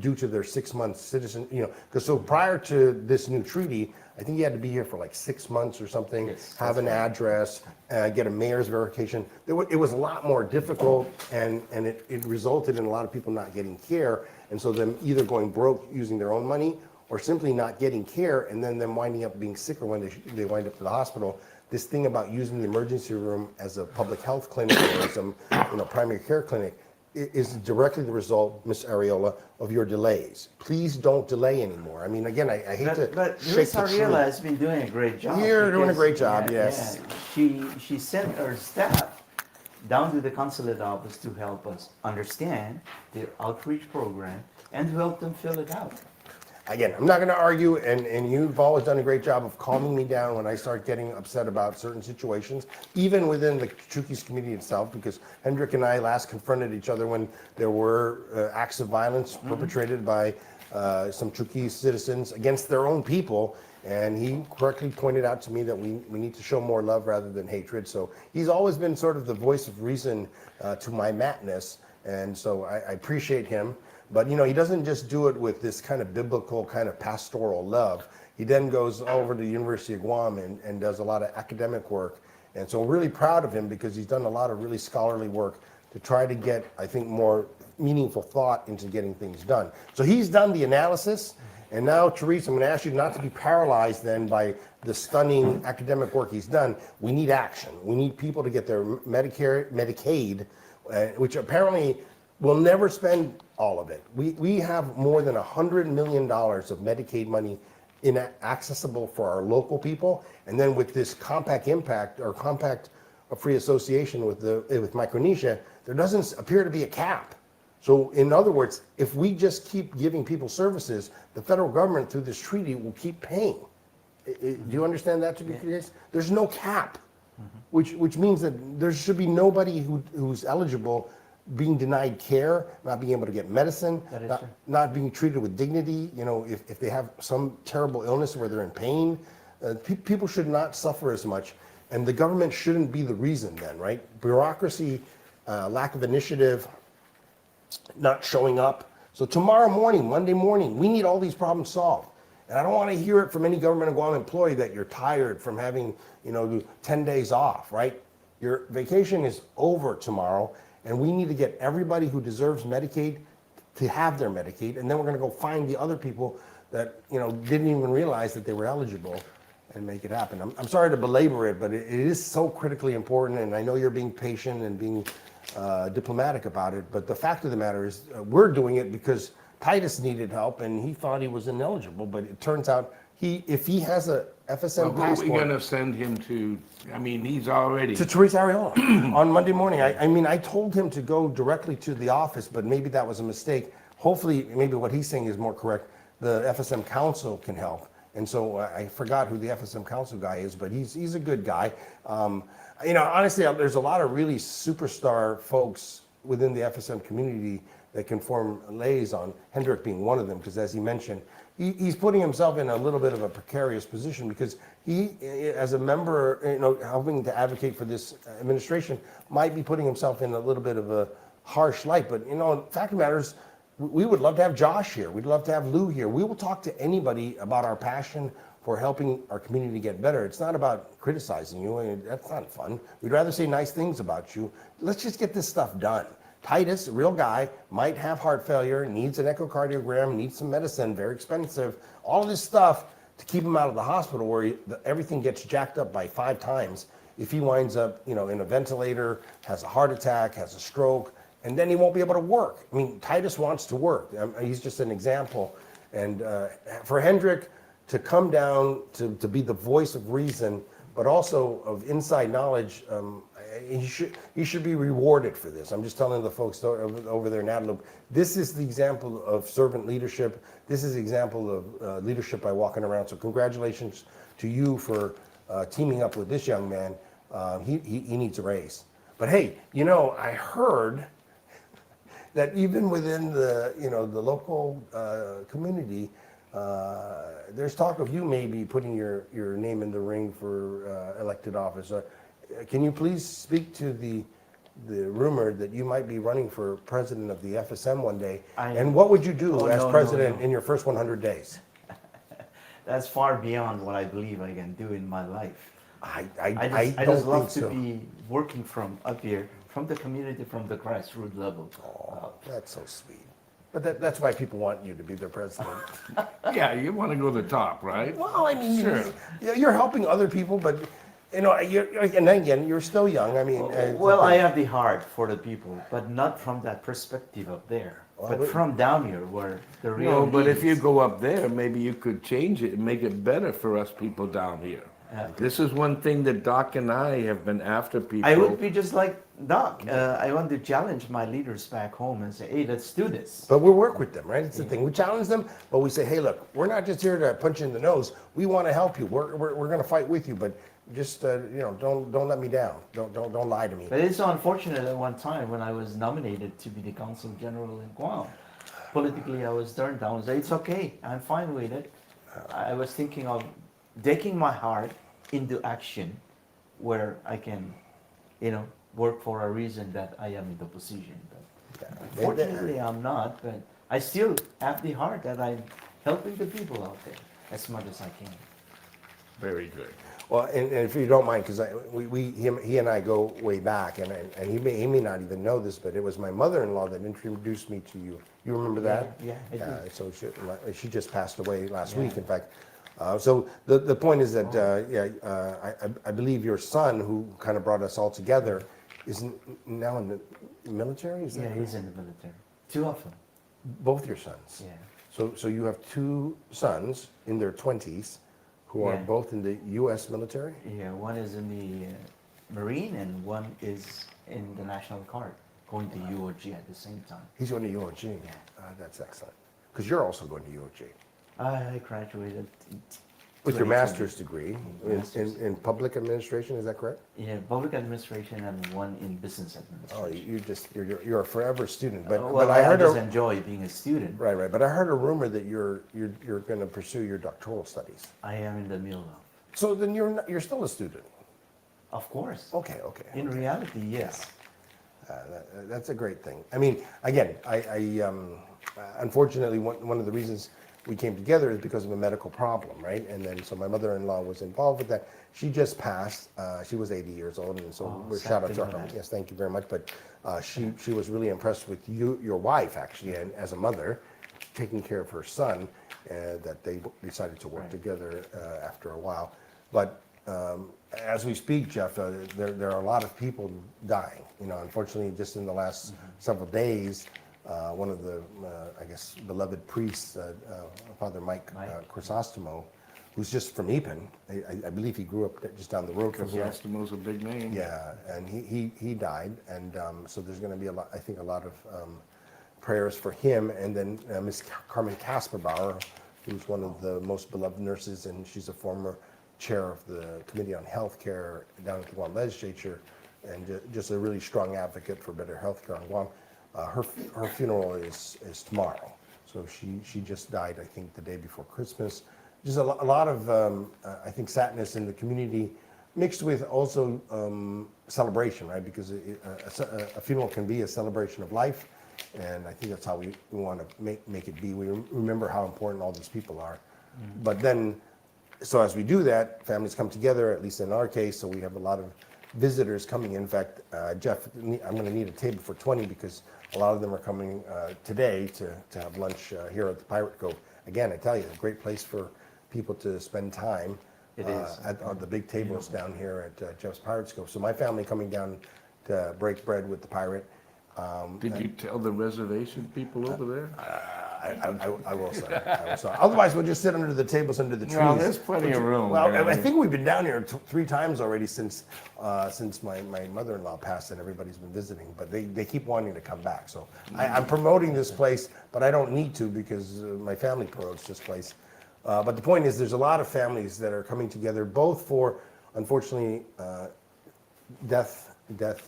due to their 6 month citizen, because so prior to this new treaty, I think you had to be here for like 6 months or something, Yes, have an address, get a mayor's verification. It was a lot more difficult, and it resulted in a lot of people not getting care, and so them either going broke using their own money or simply not getting care, and then them winding up being sicker when they wind up to the hospital. This thing about using the emergency room as a public health clinic or some primary care clinic is directly the result, Ms. Areola, of your delays. Please don't delay anymore. I mean, again, I hate to But shake Ms. the tree. Ariela has been doing a great job. You're doing a because- great job, yes. She sent her staff down to the consulate office to help us understand their outreach program and to help them fill it out. Again, I'm not going to argue, and you've always done a great job of calming me down when I start getting upset about certain situations, even within the Chuukese community itself, because Hendrik and I last confronted each other when there were acts of violence perpetrated by some Chuukese citizens against their own people, and he correctly pointed out to me that we need to show more love rather than hatred. So he's always been sort of the voice of reason to my madness, and so I appreciate him. But he doesn't just do it with this kind of biblical kind of pastoral love. He then goes over to the University of Guam and does a lot of academic work. And so I'm really proud of him because he's done a lot of really scholarly work to try to get, I think, more meaningful thought into getting things done. So he's done the analysis. And now, Teresa, I'm going to ask you not to be paralyzed then by the stunning academic work he's done. We need action. We need people to get their Medicaid, which apparently we'll never spend all of it. We have more than $100 million of Medicaid money inaccessible for our local people. And then with this compact impact or compact free association with Micronesia, there doesn't appear to be a cap. So in other words, if we just keep giving people services, the federal government through this treaty will keep paying. Do you understand that to be the case? There's no cap, which means that there should be nobody who's eligible being denied care, not being able to get medicine, not being treated with dignity. If they have some terrible illness where they're in pain, people should not suffer as much. And the government shouldn't be the reason then, right? Bureaucracy, lack of initiative, not showing up. So tomorrow morning, Monday morning, we need all these problems solved. And I don't want to hear it from any government of Guam employee that you're tired from having, 10 days off, right? Your vacation is over tomorrow, and we need to get everybody who deserves Medicaid to have their Medicaid, and then we're going to go find the other people that, didn't even realize that they were eligible and make it happen. I'm sorry to belabor it, but it is so critically important, and I know you're being patient and being diplomatic about it, but the fact of the matter is we're doing it because Titus needed help and he thought he was ineligible, but it turns out if he has a FSM Who are we passport. gonna send him to? I mean, he's already. To Teresa Areola on Monday morning. I told him to go directly to the office, but maybe that was a mistake. Hopefully, maybe what he's saying is more correct. The FSM council can help. And so I forgot who the FSM council guy is, but he's a good guy. Honestly, there's a lot of really superstar folks within the FSM community that can form liaison, Hendrik being one of them, because as he mentioned, he's putting himself in a little bit of a precarious position because he, as a member, helping to advocate for this administration, might be putting himself in a little bit of a harsh light. But, the fact of the matter is, we would love to have Josh here. We'd love to have Lou here. We will talk to anybody about our passion for helping our community get better. It's not about criticizing you. That's not fun. We'd rather say nice things about you. Let's just get this stuff done. Titus, a real guy, might have heart failure, needs an echocardiogram, needs some medicine, very expensive, all of this stuff to keep him out of the hospital where everything gets jacked up by 5 times. If he winds up, in a ventilator, has a heart attack, has a stroke, and then he won't be able to work. I mean, Titus wants to work. He's just an example. And for Hendrik to come down to be the voice of reason, but also of inside knowledge, he should be rewarded for this. I'm just telling the folks over there in Adelup, this is the example of servant leadership. This is the example of leadership by walking around. So congratulations to you for teaming up with this young man. He needs a raise. But hey, I heard that even within the the local community, there's talk of you maybe putting your name in the ring for elected office. Can you please speak to the rumor that you might be running for president of the FSM one day? And what would you do as president in your first 100 days? That's far beyond what I believe I can do in my life. I just love to be working from up here, from the community, from the grassroots level. Oh, that's so sweet. But that's why people want you to be their president. Yeah, you want to go to the top, right? Well, I mean, Sure. you're helping other people, but You know, and again, you're still young. I mean, Well, I have the heart for the people, but not from that perspective up there, but from down here where the real. No, but if you needs- go up there, maybe you could change it and make it better for us people down here. This is one thing that Doc and I have been after people. I would be just like Doc. I want to challenge my leaders back home and say, hey, let's do this. But we work with them, right? It's the thing. We challenge them, but we say, hey, look, we're not just here to punch you in the nose. We want to help you. We're going to fight with you, but just don't let me down. Don't lie to me. But it's so unfortunate at one time when I was nominated to be the Consul General in Guam. Politically, I was turned down. I said, it's okay. I'm fine with it. I was thinking of taking my heart into action where I can, work for a reason that I am in the position. But unfortunately, I'm not. But I still have the heart that I'm helping the people out there as much as I can. Very good. Well, and if you don't mind, because he and I go way back, and he may not even know this, but it was my mother-in-law that introduced me to you. You remember that? Yeah, I do. So she just passed away last week, in fact. So the point is that I believe your son, who kind of brought us all together, is now in the military. Is that Yeah, correct? he's in the military. Two of them. Both your sons. Yeah. So you have two sons in their 20s who are Yeah. both in the U.S. military. Yeah, one is in the Marine and one is in the National Guard, going to UOG at the same time. He's going to UOG. That's excellent. Because you're also going to UOG. I graduated With your 2020. master's degree Master's. in public administration, is that correct? Yeah, public administration and one in business Oh, administration. you're a forever student. But Well, I heard just enjoy being a student. right. But I heard a rumor that you're going to pursue your doctoral studies. I am in the middle of. So then you're still a student. Of course. Okay. In reality, yes. That's a great thing. I mean, again, I unfortunately one of the reasons we came together is because of a medical problem, right? And then so my mother-in-law was involved with that. She just passed. She was 80 years old, and so we're shout out to her. that. Yes, thank you very much. But she was really impressed with your wife actually, and as a mother, taking care of her son, that they decided to work together after a while. But as we speak, Jeff, there are a lot of people dying. Unfortunately, just in the last several days, one of the, I guess, beloved priests, Father Mike. Chrysostomo, who's just from Epen. I believe he grew up just down the road from here. Chrysostomo's a big name. Yeah, and he died, and so there's going to be a lot of prayers for him, and then Miss Carmen Kasperbauer, who's one of the most beloved nurses, and she's a former chair of the Committee on Healthcare down at the Guam Legislature, and just a really strong advocate for better healthcare on Guam. Her funeral is tomorrow, so she just died, I think, the day before Christmas. Just a lot of I think sadness in the community, mixed with also celebration, right? Because a funeral can be a celebration of life, and I think that's how we want to make it be. We remember how important all these people are, but then. So as we do that, families come together, at least in our case, so we have a lot of visitors coming in. In fact, Jeff, I'm going to need a table for 20 because a lot of them are coming today to have lunch here at the Pirate Cove. Again, I tell you, a great place for people to spend time. It is. On the big tables down here at Jeff's Pirate Cove. So my family coming down to break bread with the pirate. Did you tell the reservation people over there? I will say. Otherwise, we'll just sit under the tables under the trees. Well, there's plenty of room. Well, there. I think we've been down here 3 times already since my mother-in-law passed, and everybody's been visiting. But they keep wanting to come back. So I'm promoting this place, but I don't need to because my family promotes this place. But the point is, there's a lot of families that are coming together, both for, unfortunately, death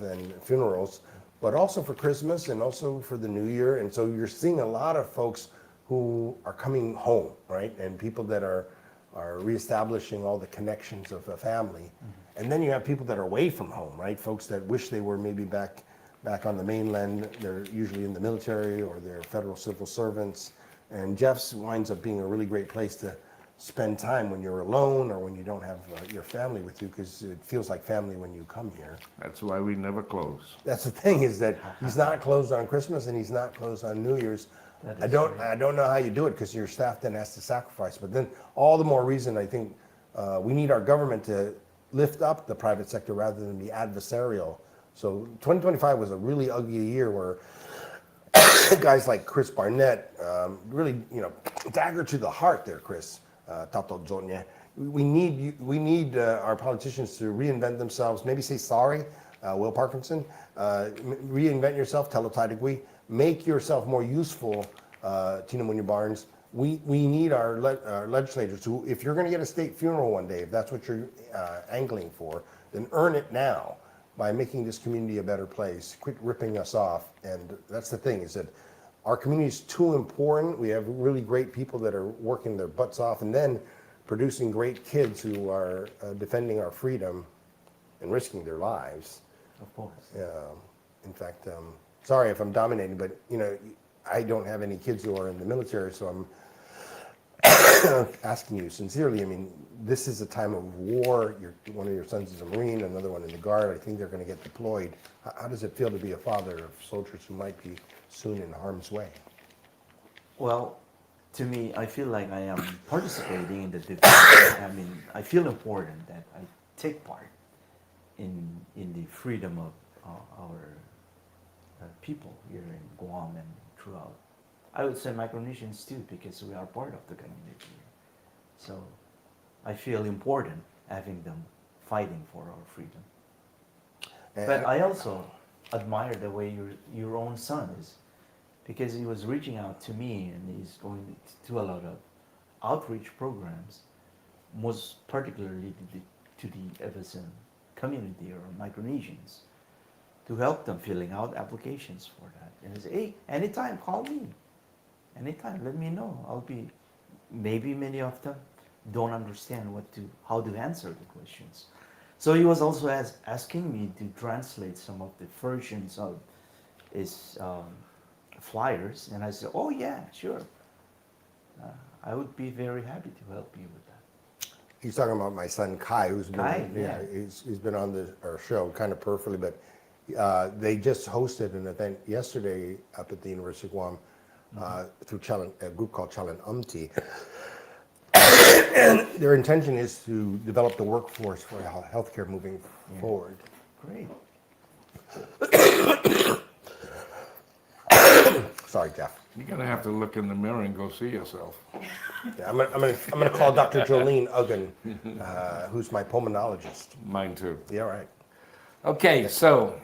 and funerals, but also for Christmas and also for the New Year. And so you're seeing a lot of folks who are coming home, right? And people that are reestablishing all the connections of a family. And then you have people that are away from home, right? Folks that wish they were maybe back on the mainland. They're usually in the military or they're federal civil servants. And Jeff's winds up being a really great place to spend time when you're alone or when you don't have your family with you, because it feels like family when you come here. That's why we never close. That's the thing, is that he's not closed on Christmas and he's not closed on New Year's. I don't know how you do it because your staff then has to sacrifice. But then all the more reason I think we need our government to lift up the private sector rather than be adversarial. So 2025 was a really ugly year where guys like Chris Barnett really, dagger to the heart there, Chris. Tato Zonye. We need our politicians to reinvent themselves. Maybe say sorry, Will Parkinson. Reinvent yourself, Telotaidagui. Make yourself more useful, Tina Munya Barnes. We need our legislators who, if you're going to get a state funeral one day, if that's what you're angling for, then earn it now by making this community a better place. Quit ripping us off. And that's the thing, is that our community is too important. We have really great people that are working their butts off and then producing great kids who are defending our freedom and risking their lives. Of course. In fact, sorry if I'm dominating, but I don't have any kids who are in the military, so I'm asking you sincerely. I mean, this is a time of war. One of your sons is a Marine, another one in the Guard. I think they're going to get deployed. How does it feel to be a father of soldiers who might be soon in harm's way? Well, to me, I feel like I am participating in the defense. I mean, I feel important that I take part in the freedom of our people here in Guam and throughout. I would say Micronesians too, because we are part of the community. So I feel important having them fighting for our freedom. But I also admire the way your own son is, because he was reaching out to me and he's going to a lot of outreach programs, most particularly to the Everson community or Micronesians, to help them filling out applications for that. And he said, hey, anytime, call me. Anytime, let me know. Maybe many of them don't understand how to answer the questions. So he was also asking me to translate some of the versions of his flyers, and I said, oh yeah, sure. I would be very happy to help you with that. He's talking about my son Kai, who's been he's been on our show kind of peripherally, but they just hosted an event yesterday up at the University of Guam through a group called Chalan Umti. And their intention is to develop the workforce for healthcare moving forward. Great. Sorry, Jeff. You're gonna have to look in the mirror and go see yourself. Yeah, I'm gonna call Dr. Jolene Uggan, who's my pulmonologist. Mine too. Yeah, right. Okay, so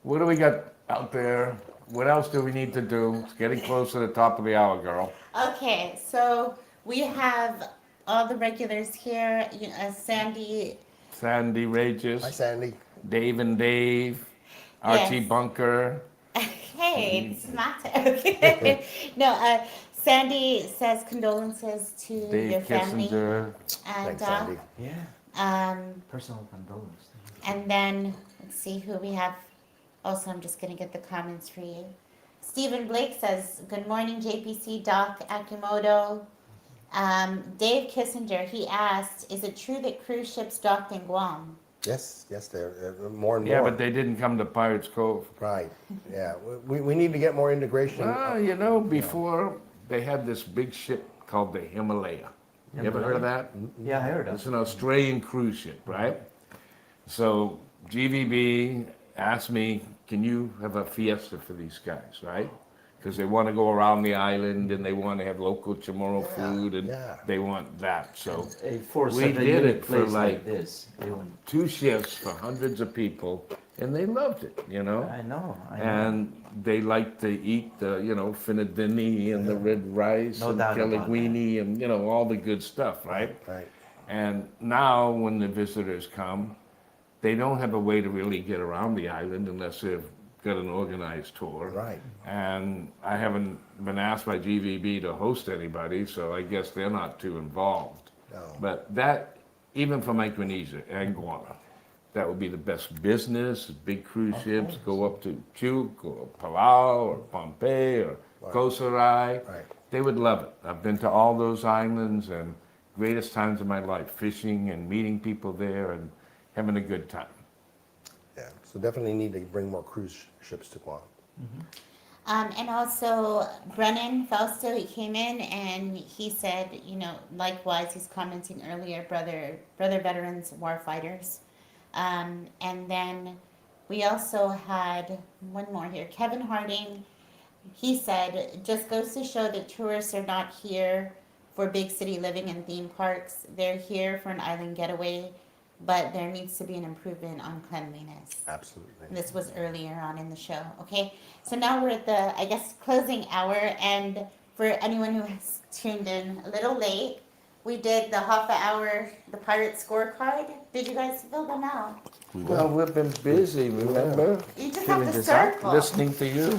what do we got out there? What else do we need to do? It's getting close to the top of the hour, girl. Okay, so we have all the regulars here. Sandy. Sandy Rages. Hi, Sandy. Dave and Dave. Archie Yes. Bunker. Hey, it's Mata. Okay. No, Sandy says condolences to your Dave family. Kissinger. And, Thanks, Sandy. Yeah. Personal condolence. and then let's see who we have. Also, I'm just going to get the comments for you. Stephen Blake says, good morning, JPC, Doc Akimoto. Dave Kissinger, he asked, is it true that cruise ships docked in Guam? Yes, they're more and more. Yeah, but they didn't come to Pirates Cove. Right, yeah. We need to get more integration. Well, before they had this big ship called the Himalaya. You ever heard of that? Yeah, I heard of It's it. an Australian cruise ship, right? So GVB asked me, can you have a fiesta for these guys, right? Because they want to go around the island and they want to have local chamorro food and they want that. So For we such a did unique it for place like this. They went, 2 shifts for hundreds of people, and they loved it, I know. And they like to eat the, finadini and the red rice No and doubt about keliguini and, all the good stuff, right? Right. And now when the visitors come, they don't have a way to really get around the island unless they've got an organized tour. Right. And I haven't been asked by GVB to host anybody, so I guess they're not too involved. No. But that, even for Micronesia and Guam, that would be the best business. Big cruise ships go up to Chuuk or Palau or Pohnpei or Koh Sarai. Right. They would love it. I've been to all those islands and greatest times of my life, fishing and meeting people there and having a good time. Yeah, so definitely need to bring more cruise ships to Guam. And also Brennan Fausto, he came in and he said, likewise, he's commenting earlier, brother veterans, war fighters. And then we also had one more here, Kevin Harding. He said, it just goes to show that tourists are not here for big city living and theme parks. They're here for an island getaway, but there needs to be an improvement on cleanliness. Absolutely. This was earlier on in the show, okay? So now we're at the, I guess, closing hour, and for anyone who has tuned in a little late, we did the Hafa Hour, the Pirate Scorecard. Did you guys fill them out? Well, we've been busy, remember? You just have to circle. Listening to you.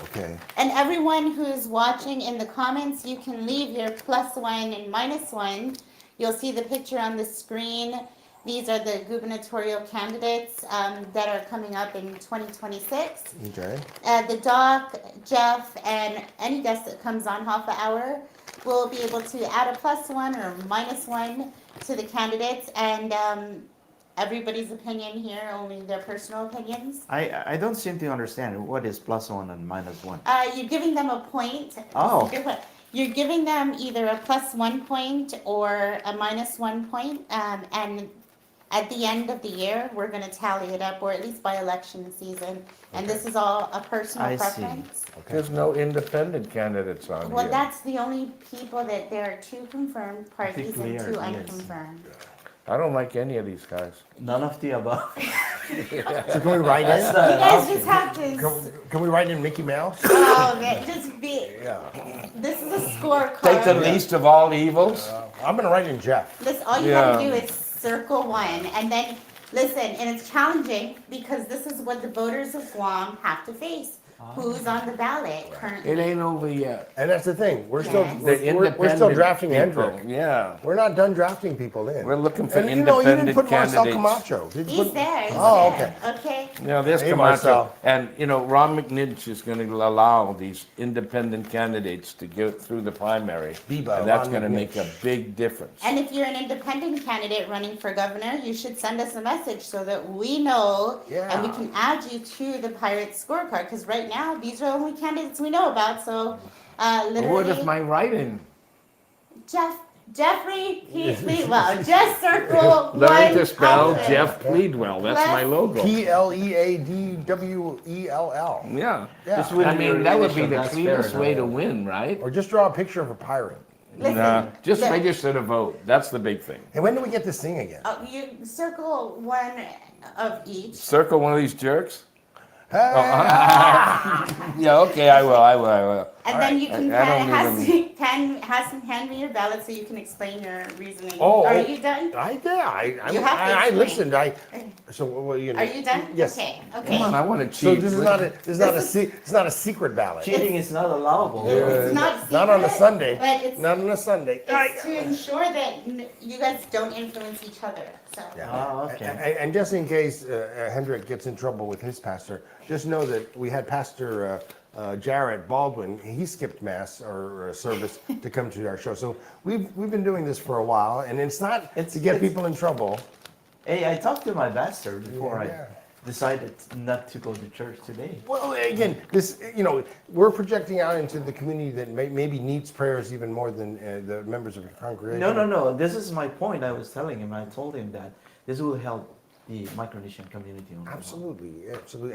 Okay. And everyone who's watching in the comments, you can leave your +1 and -1. You'll see the picture on the screen. These are the gubernatorial candidates that are coming up in 2026. Okay. The doc, Jeff, and any guest that comes on Hafa Hour will be able to add a +1 or -1 to the candidates, and everybody's opinion here, only their personal opinions. I don't seem to understand what is +1 and -1. You're giving them a point. Oh. You're giving them either a +1 point or a -1 point, and at the end of the year, we're going to tally it up, or at least by election season. And this is all a personal I see. preference. There's no independent candidates on Well, here. that's the only people that there are 2 confirmed parties and Declared, 2 yes. unconfirmed. I don't like any of these guys. None of the above. So can we write in? You guys just have to. Can we write in Mickey Mouse? Oh, man, just be. Yeah. This is a scorecard. Take the least of all evils. I'm gonna write in Jeff. This, all you gotta Yeah. do is circle 1, and then listen. And it's challenging because this is what the voters of Guam have to face. Who's on the ballot currently? It ain't over yet. And that's the thing. We're Yes. still The we're still independent drafting people, Hendrick. Yeah. We're not done drafting people in. We're looking for And you didn't independent put Marcel candidates. Camacho. Did you He's put- there. He's Oh, there. Okay. Now, there's Hey, Camacho. Marcel. And, Ron McNinch is going to allow these independent candidates to get through the primary. Biba, And that's Ron going to make a McNinch. big difference. And if you're an independent candidate running for governor, you should send us a message so that we know and we Yeah. can add you to the Pirate Scorecard. Because right now, these are only candidates we know about. So, literally, What if my writing? Jeffrey P. Pleadwell, just circle Learn one to spell outfit. Jeff Pleadwell. That's my logo. Pleadwell. Yeah. Yeah. Just with I your mean, that would be initial, the that's cleanest fair way to enough. win, right? Or just draw a picture of a pirate. Listen, Nah, just the- register to vote. That's the big thing. Hey, when do we get this thing again? You circle one of each. Circle one of these jerks? Hey! Yeah, okay, I will. And then you can I don't hand me your ballot so you can explain your reasoning. Oh, Are you done? I You have to I explain. listened. So well, you know. Are you done? Yes. Okay. Come on, I want to So cheat. this is not a secret ballot. Cheating is not allowable. It's not Not on a secret, Sunday. but it's- Not on a Sunday. It's to ensure that you guys don't influence each other. So. Oh, okay. And just in case Hendrick gets in trouble with his pastor, just know that we had Pastor Jarrett Baldwin. He skipped mass or service to come to our show. So we've been doing this for a while, and it's not to get people in trouble. Hey, I talked to my pastor before Yeah. I decided not to go to church today. Well, again, this we're projecting out into the community that maybe needs prayers even more than the members of the congregation. No. This is my point. I was telling him. I told him that this will help the Micronesian community. On Guam. Absolutely,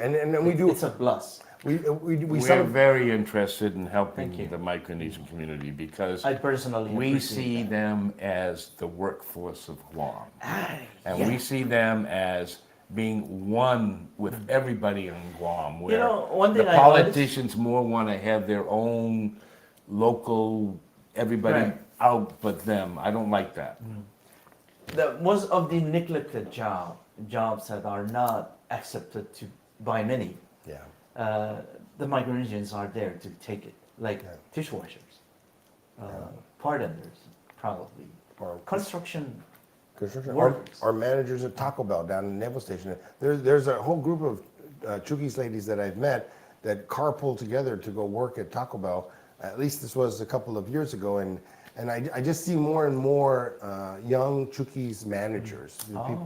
and we do. It's a plus. We We're celebrate. very interested in helping Thank you. the Micronesian community because I personally we appreciate see that. them as the workforce of Guam. And yeah. we see them as being one with everybody in Guam. Where one thing the I politicians more want to have their own local, everybody Right. out but them. I don't like that. Most of the neglected jobs that are not accepted by many, Yeah. the Micronesians are there to take it, like dishwashers, bartenders, probably, Or construction. construction, workers. or managers at Taco Bell down in Naval Station. There's a whole group of Chuukese ladies that I've met that carpool together to go work at Taco Bell. At least this was a couple of years ago, and I just see more and more young Chuukese managers,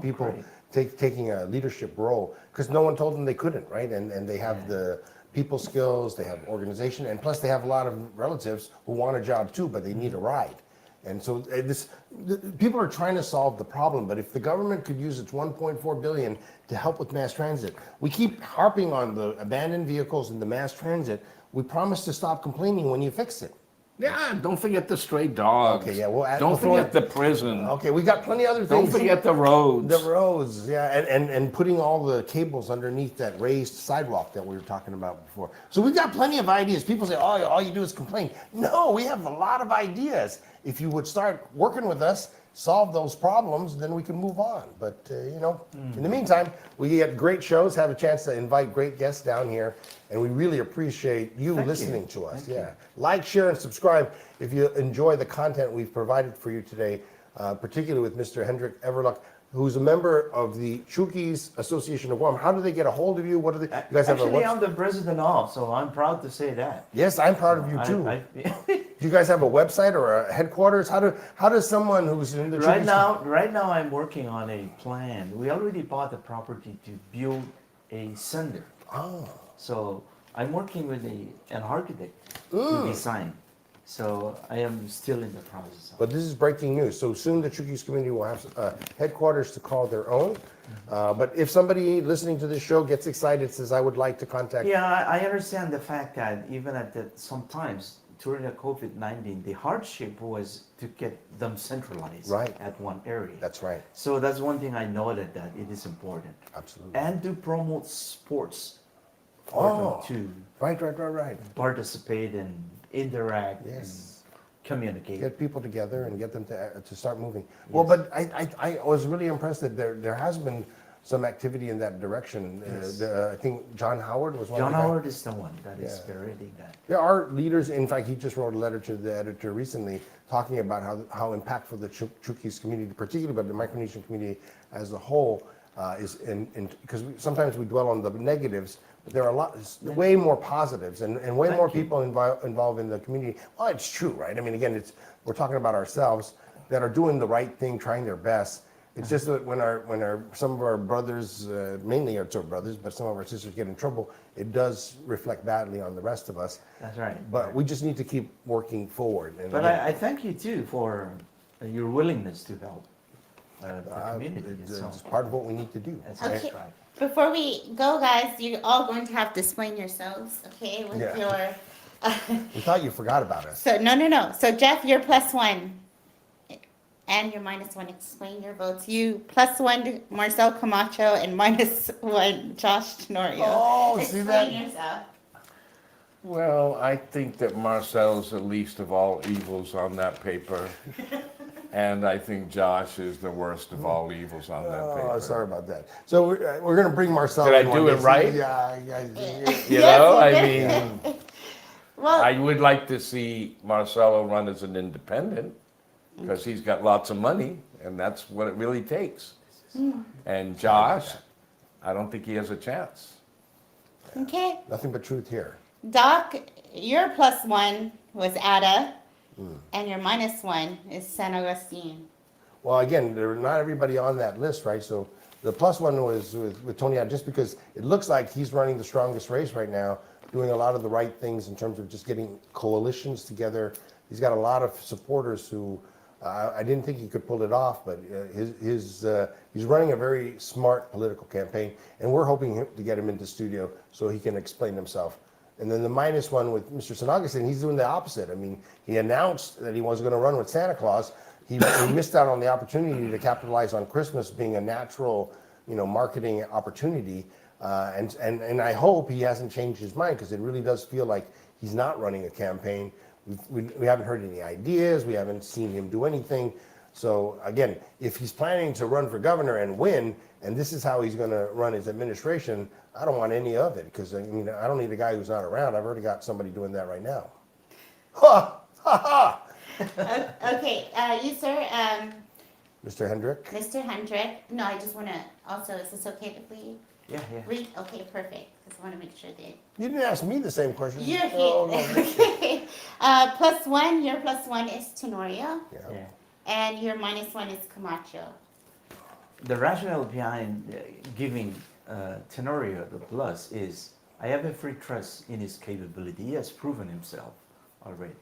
people great. taking a leadership role because no one told them they couldn't, right? And they have the people skills, they have organization, and plus they have a lot of relatives who want a job too, but they need a ride. And so people are trying to solve the problem, but if the government could use its 1.4 billion to help with mass transit, we keep harping on the abandoned vehicles and the mass transit. We promise to stop complaining when you fix it. Yeah, don't forget the stray dogs. Okay, yeah, we'll add- Don't we'll forget forget- the prison. Okay, we got plenty of other Don't things. forget the roads. The roads, yeah, and putting all the cables underneath that raised sidewalk that we were talking about before. So we've got plenty of ideas. People say, oh, all you do is complain. No, we have a lot of ideas. If you would start working with us, solve those problems, then we can move on. But, in the meantime, we get great shows, have a chance to invite great guests down here, and we really appreciate you listening to us. Thank you. Like, share, and subscribe if you enjoy the content we've provided for you today, particularly with Mr. Hendrik Everluck, who's a member of the Chuukese Association of Guam. How do they get a hold of you? What do they? You guys have a Actually, website? I'm the president of, so I'm proud to say that. Yes, I'm proud of you too. Do you guys have a website or a headquarters? How does someone who's in the Right Chuukese- now, I'm working on a plan. We already bought the property to build a center. Oh, So I'm working with an architect to design. So I am still in the process. but this is breaking news. So soon the Chuukese community will have headquarters to call their own. But if somebody listening to this show gets excited, says, I would like to contact. Yeah, I understand the fact that even at that sometimes during the COVID-19, the hardship was to get them centralized Right. at one area. That's right. So that's one thing I noted that it is important. Absolutely. And to promote sports for Oh, them right. to participate and interact Yes. and communicate. Get people together and get them to start moving. Well, but I was really impressed that there has been some activity in that direction. Yes. I think John Howard was one John of the guys. Howard is the one that is Yeah. spearheading that. There are leaders, in fact, he just wrote a letter to the editor recently talking about how impactful the Chuukese community, particularly but the Micronesian community as a whole, is because sometimes we dwell on the negatives, but there are way more positives and way Thank more you. people involved in the community. Well, it's true, right? I mean, again, we're talking about ourselves that are doing the right thing, trying their best. It's just that when some of our brothers, mainly our two brothers, but some of our sisters get in trouble, it does reflect badly on the rest of us. That's right. But we just need to keep working forward. And But again, I thank you too for your willingness to help the community. it's part of what we need to do. That's Okay. right. Before we go, guys, you're all going to have to explain yourselves, okay? With Yeah. your. We thought you forgot about us. So no. So Jeff, you're +1, and you're -1. Explain your votes. You +1 Marcel Camacho and -1 Josh Tenorio. Oh, see Explain that? yourself. Well, I think that Marcel's the least of all evils on that paper. And I think Josh is the worst of all evils on that Oh, paper. sorry about that. So we're going to bring Marcel. Did I in one do it day. right? Yeah. You Yes, know, you I did. mean, Well, I would like to see Marcelo run as an independent because he's got lots of money and that's what it really takes. And Josh, I don't think he has a chance. okay. Nothing but truth here. Doc, your +1 was Ada, and your -1 is San Agustin. Well, again, not everybody on that list, right? So the +1 was with Tony out just because it looks like he's running the strongest race right now, doing a lot of the right things in terms of just getting coalitions together. He's got a lot of supporters who I didn't think he could pull it off, but he's running a very smart political campaign, and we're hoping to get him into studio so he can explain himself. And then the -1 with Mr. San Agustin, he's doing the opposite. I mean, he announced that he was going to run with Santa Claus. He missed out on the opportunity to capitalize on Christmas being a natural, marketing opportunity. And I hope he hasn't changed his mind because it really does feel like he's not running a campaign. We haven't heard any ideas. We haven't seen him do anything. So again, if he's planning to run for governor and win, and this is how he's going to run his administration, I don't want any of it because I don't need a guy who's not around. I've already got somebody doing that right now. Ha ha ha! Okay, you sir, Mr. Hendrick. Mr. Hendrick. No, I just want to also, is this okay to please Yeah. read? Okay, perfect. Just want to make sure that You didn't ask me the same question. you're here. Oh, no. Okay. +1, your +1 is Tenorio, Yeah. and your -1 is Camacho. The rationale behind giving Tenorio the plus is I have every trust in his capability. He has proven himself already.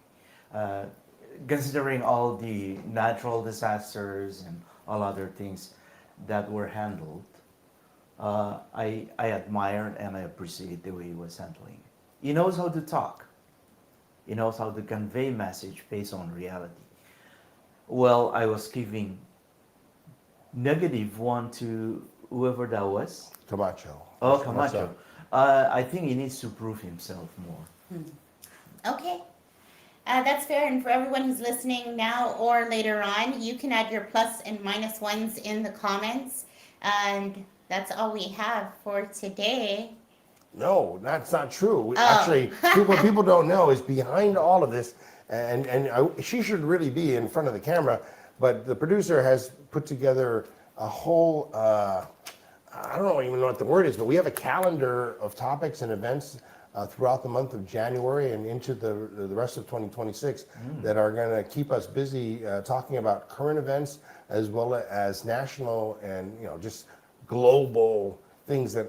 Considering all the natural disasters and all other things that were handled, I admire and I appreciate the way he was handling it. He knows how to talk. He knows how to convey message based on reality. Well, I was giving -1 to whoever that was. Camacho. Oh, What's Camacho. up? I think he needs to prove himself more. Okay. That's fair. And for everyone who's listening now or later on, you can add your plus and minus ones in the comments. And that's all we have for today. No, that's not true. Actually, what people don't know is behind all of this, and she should really be in front of the camera, but the producer has put together a whole, I don't even know what the word is, but we have a calendar of topics and events throughout the month of January and into the rest of 2026 that are going to keep us busy talking about current events as well as national and just global things that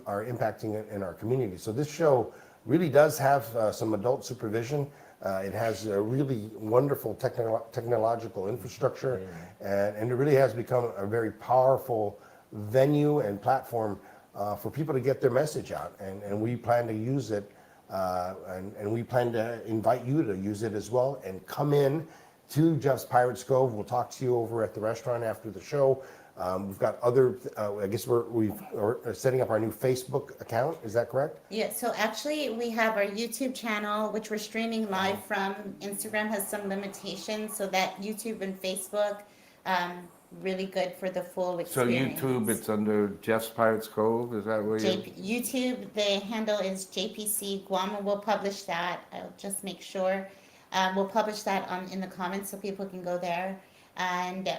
are impacting it in our community. So this show really does have some adult supervision. It has a really wonderful technological infrastructure, and it really has become a very powerful venue and platform for people to get their message out. And we plan to use it, and we plan to invite you to use it as well, and come in to Jeff's Pirates Cove. We'll talk to you over at the restaurant after the show. We've got other, I guess we're setting up our new Facebook account. Is that correct? Yeah, so actually we have our YouTube channel, which we're streaming live from. Instagram has some limitations, so that YouTube and Facebook, really good for the full So experience. YouTube, it's under Jeff's Pirates Cove, is that where you? YouTube, the handle is JPC Guam, and we'll publish that. I'll just make sure. We'll publish that in the comments so people can go there. And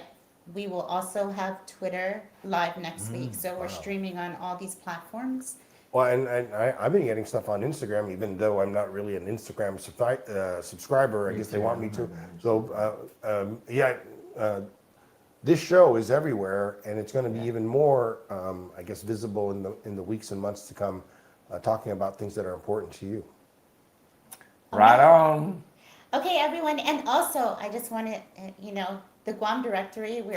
we will also have Twitter live next week. So we're streaming on all these platforms. Well, and I've been getting stuff on Instagram, even though I'm not really an Instagram subscriber. I guess they want me to. So, this show is everywhere, and it's going to be even more, I guess, visible in the weeks and months to come, talking about things that are important to you. Right on. Okay, everyone, and also I just want to, the Guam Directory. We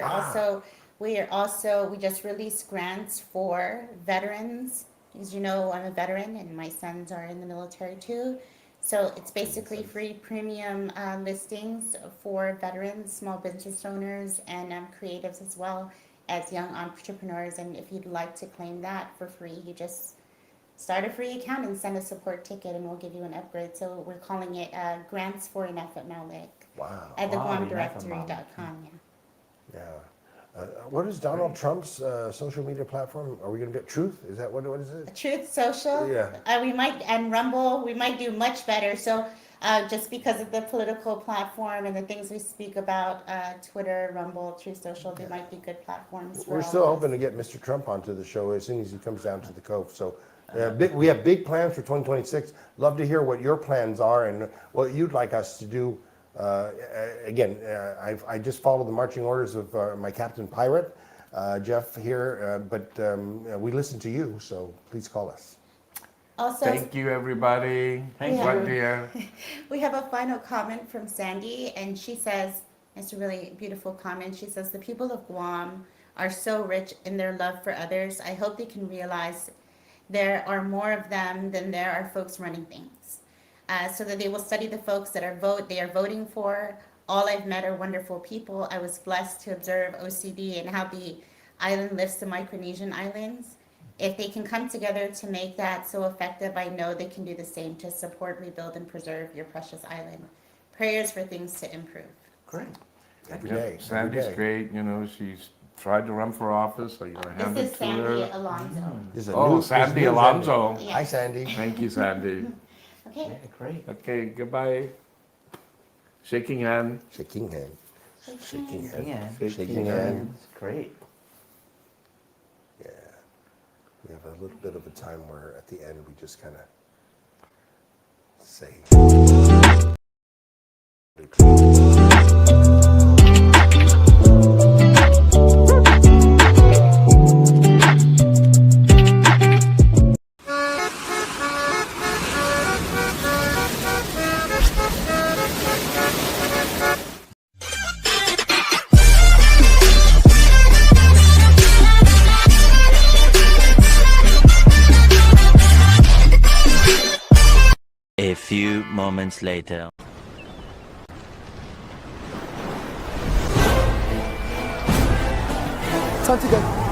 just released grants for veterans. As you know, I'm a veteran, and my sons are in the military too. So it's basically free premium listings for veterans, small business owners, and creatives as well as young entrepreneurs. And if you'd like to claim that for free, you just start a free account and send a support ticket, and we'll give you an upgrade. So we're calling it Grants for Enough at Malik. Wow. At the Wow, GuamDirectory.com. Yeah. What is Donald Trump's social media platform? Are we going to get Truth? Is that what is it? Truth Social. Yeah. We might, and Rumble, we might do much better. So just because of the political platform and the things we speak about, Twitter, Rumble, Truth Social, they might be good platforms. For We're all still of us. hoping to get Mr. Trump onto the show as soon as he comes down to the Cove. So we have big plans for 2026. Love to hear what your plans are and what you'd like us to do. I just follow the marching orders of my Captain Pirate, Jeff here, but we listen to you, so please call us. Also, Thank you, everybody. Thank Buen you. dia. we have a final comment from Sandy, and she says, it's a really beautiful comment. She says, the people of Guam are so rich in their love for others. I hope they can realize there are more of them than there are folks running things. So that they will study the folks that they are voting for. All I've met are wonderful people. I was blessed to observe OCD and how the island lifts the Micronesian islands. If they can come together to make that so effective, I know they can do the same to support, rebuild, and preserve your precious island. Prayers for things to improve. Great. Every day. every Sandy's day. great, she's tried to run for office, so you're gonna hand This it is to Sandy her. Alonso. This is a Oh, new- Sandy this is new Alonso. Sandy. Yeah. Hi, Sandy. Thank you, Sandy. Okay. Yeah, great. Okay, goodbye. Shaking hand. Shaking hand. Shaking hand. Yeah. Shaking hand. Great. Yeah. We have a little bit of a time where at the end we just kind of say. moments later. Time to go.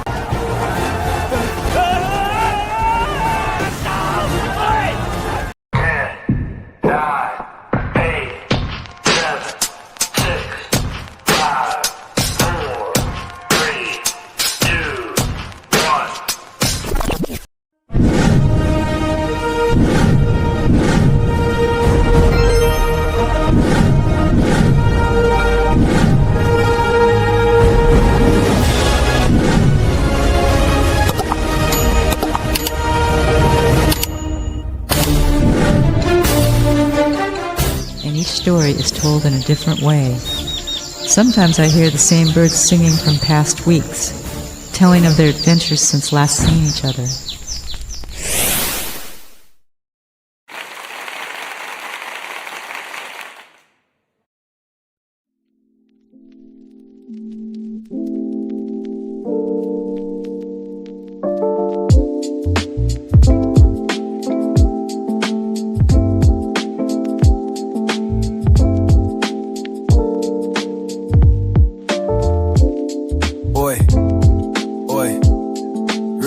and each story is told in a different way. Sometimes I hear the same birds singing from past weeks, telling of their adventures since last seeing each other.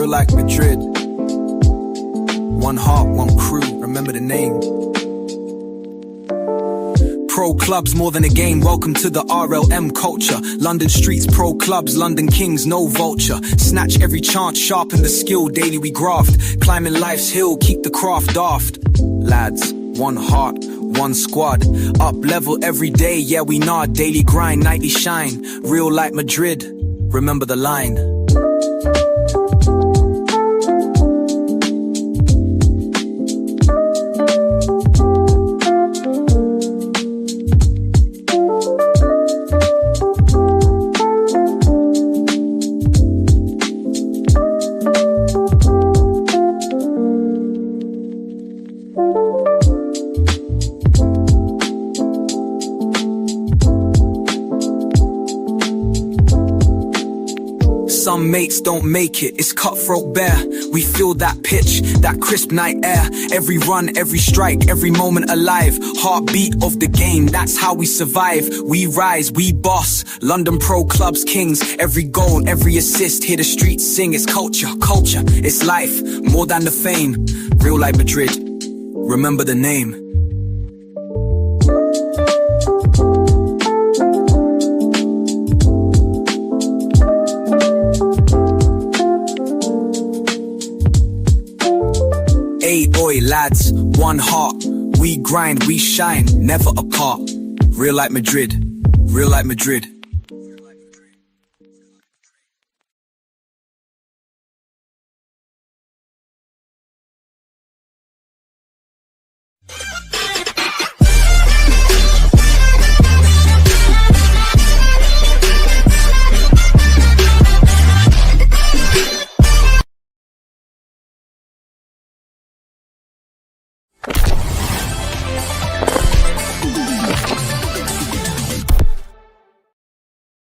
Like Madrid, one heart, one crew, remember the name. Pro clubs more than a game, welcome to the RLM culture. London streets, pro clubs, London kings, no vulture. Snatch every chance, sharpen the skill, daily we graft. Climbing life's hill, keep the craft daft. Lads, one heart, one squad. Up level every day, yeah we nod. Daily grind, nightly shine. Real like Madrid, remember the line. Some mates don't make it, it's cutthroat bear. We feel that pitch, that crisp night air. Every run, every strike, every moment alive. Heartbeat of the game, that's how we survive. We rise, we boss, London pro clubs kings. Every goal, every assist, hear the streets sing. It's culture, culture, it's life, more than the fame. Real like Madrid, remember the name. Oi lads, one heart, we grind, we shine, never apart. Real like Madrid, real like Madrid.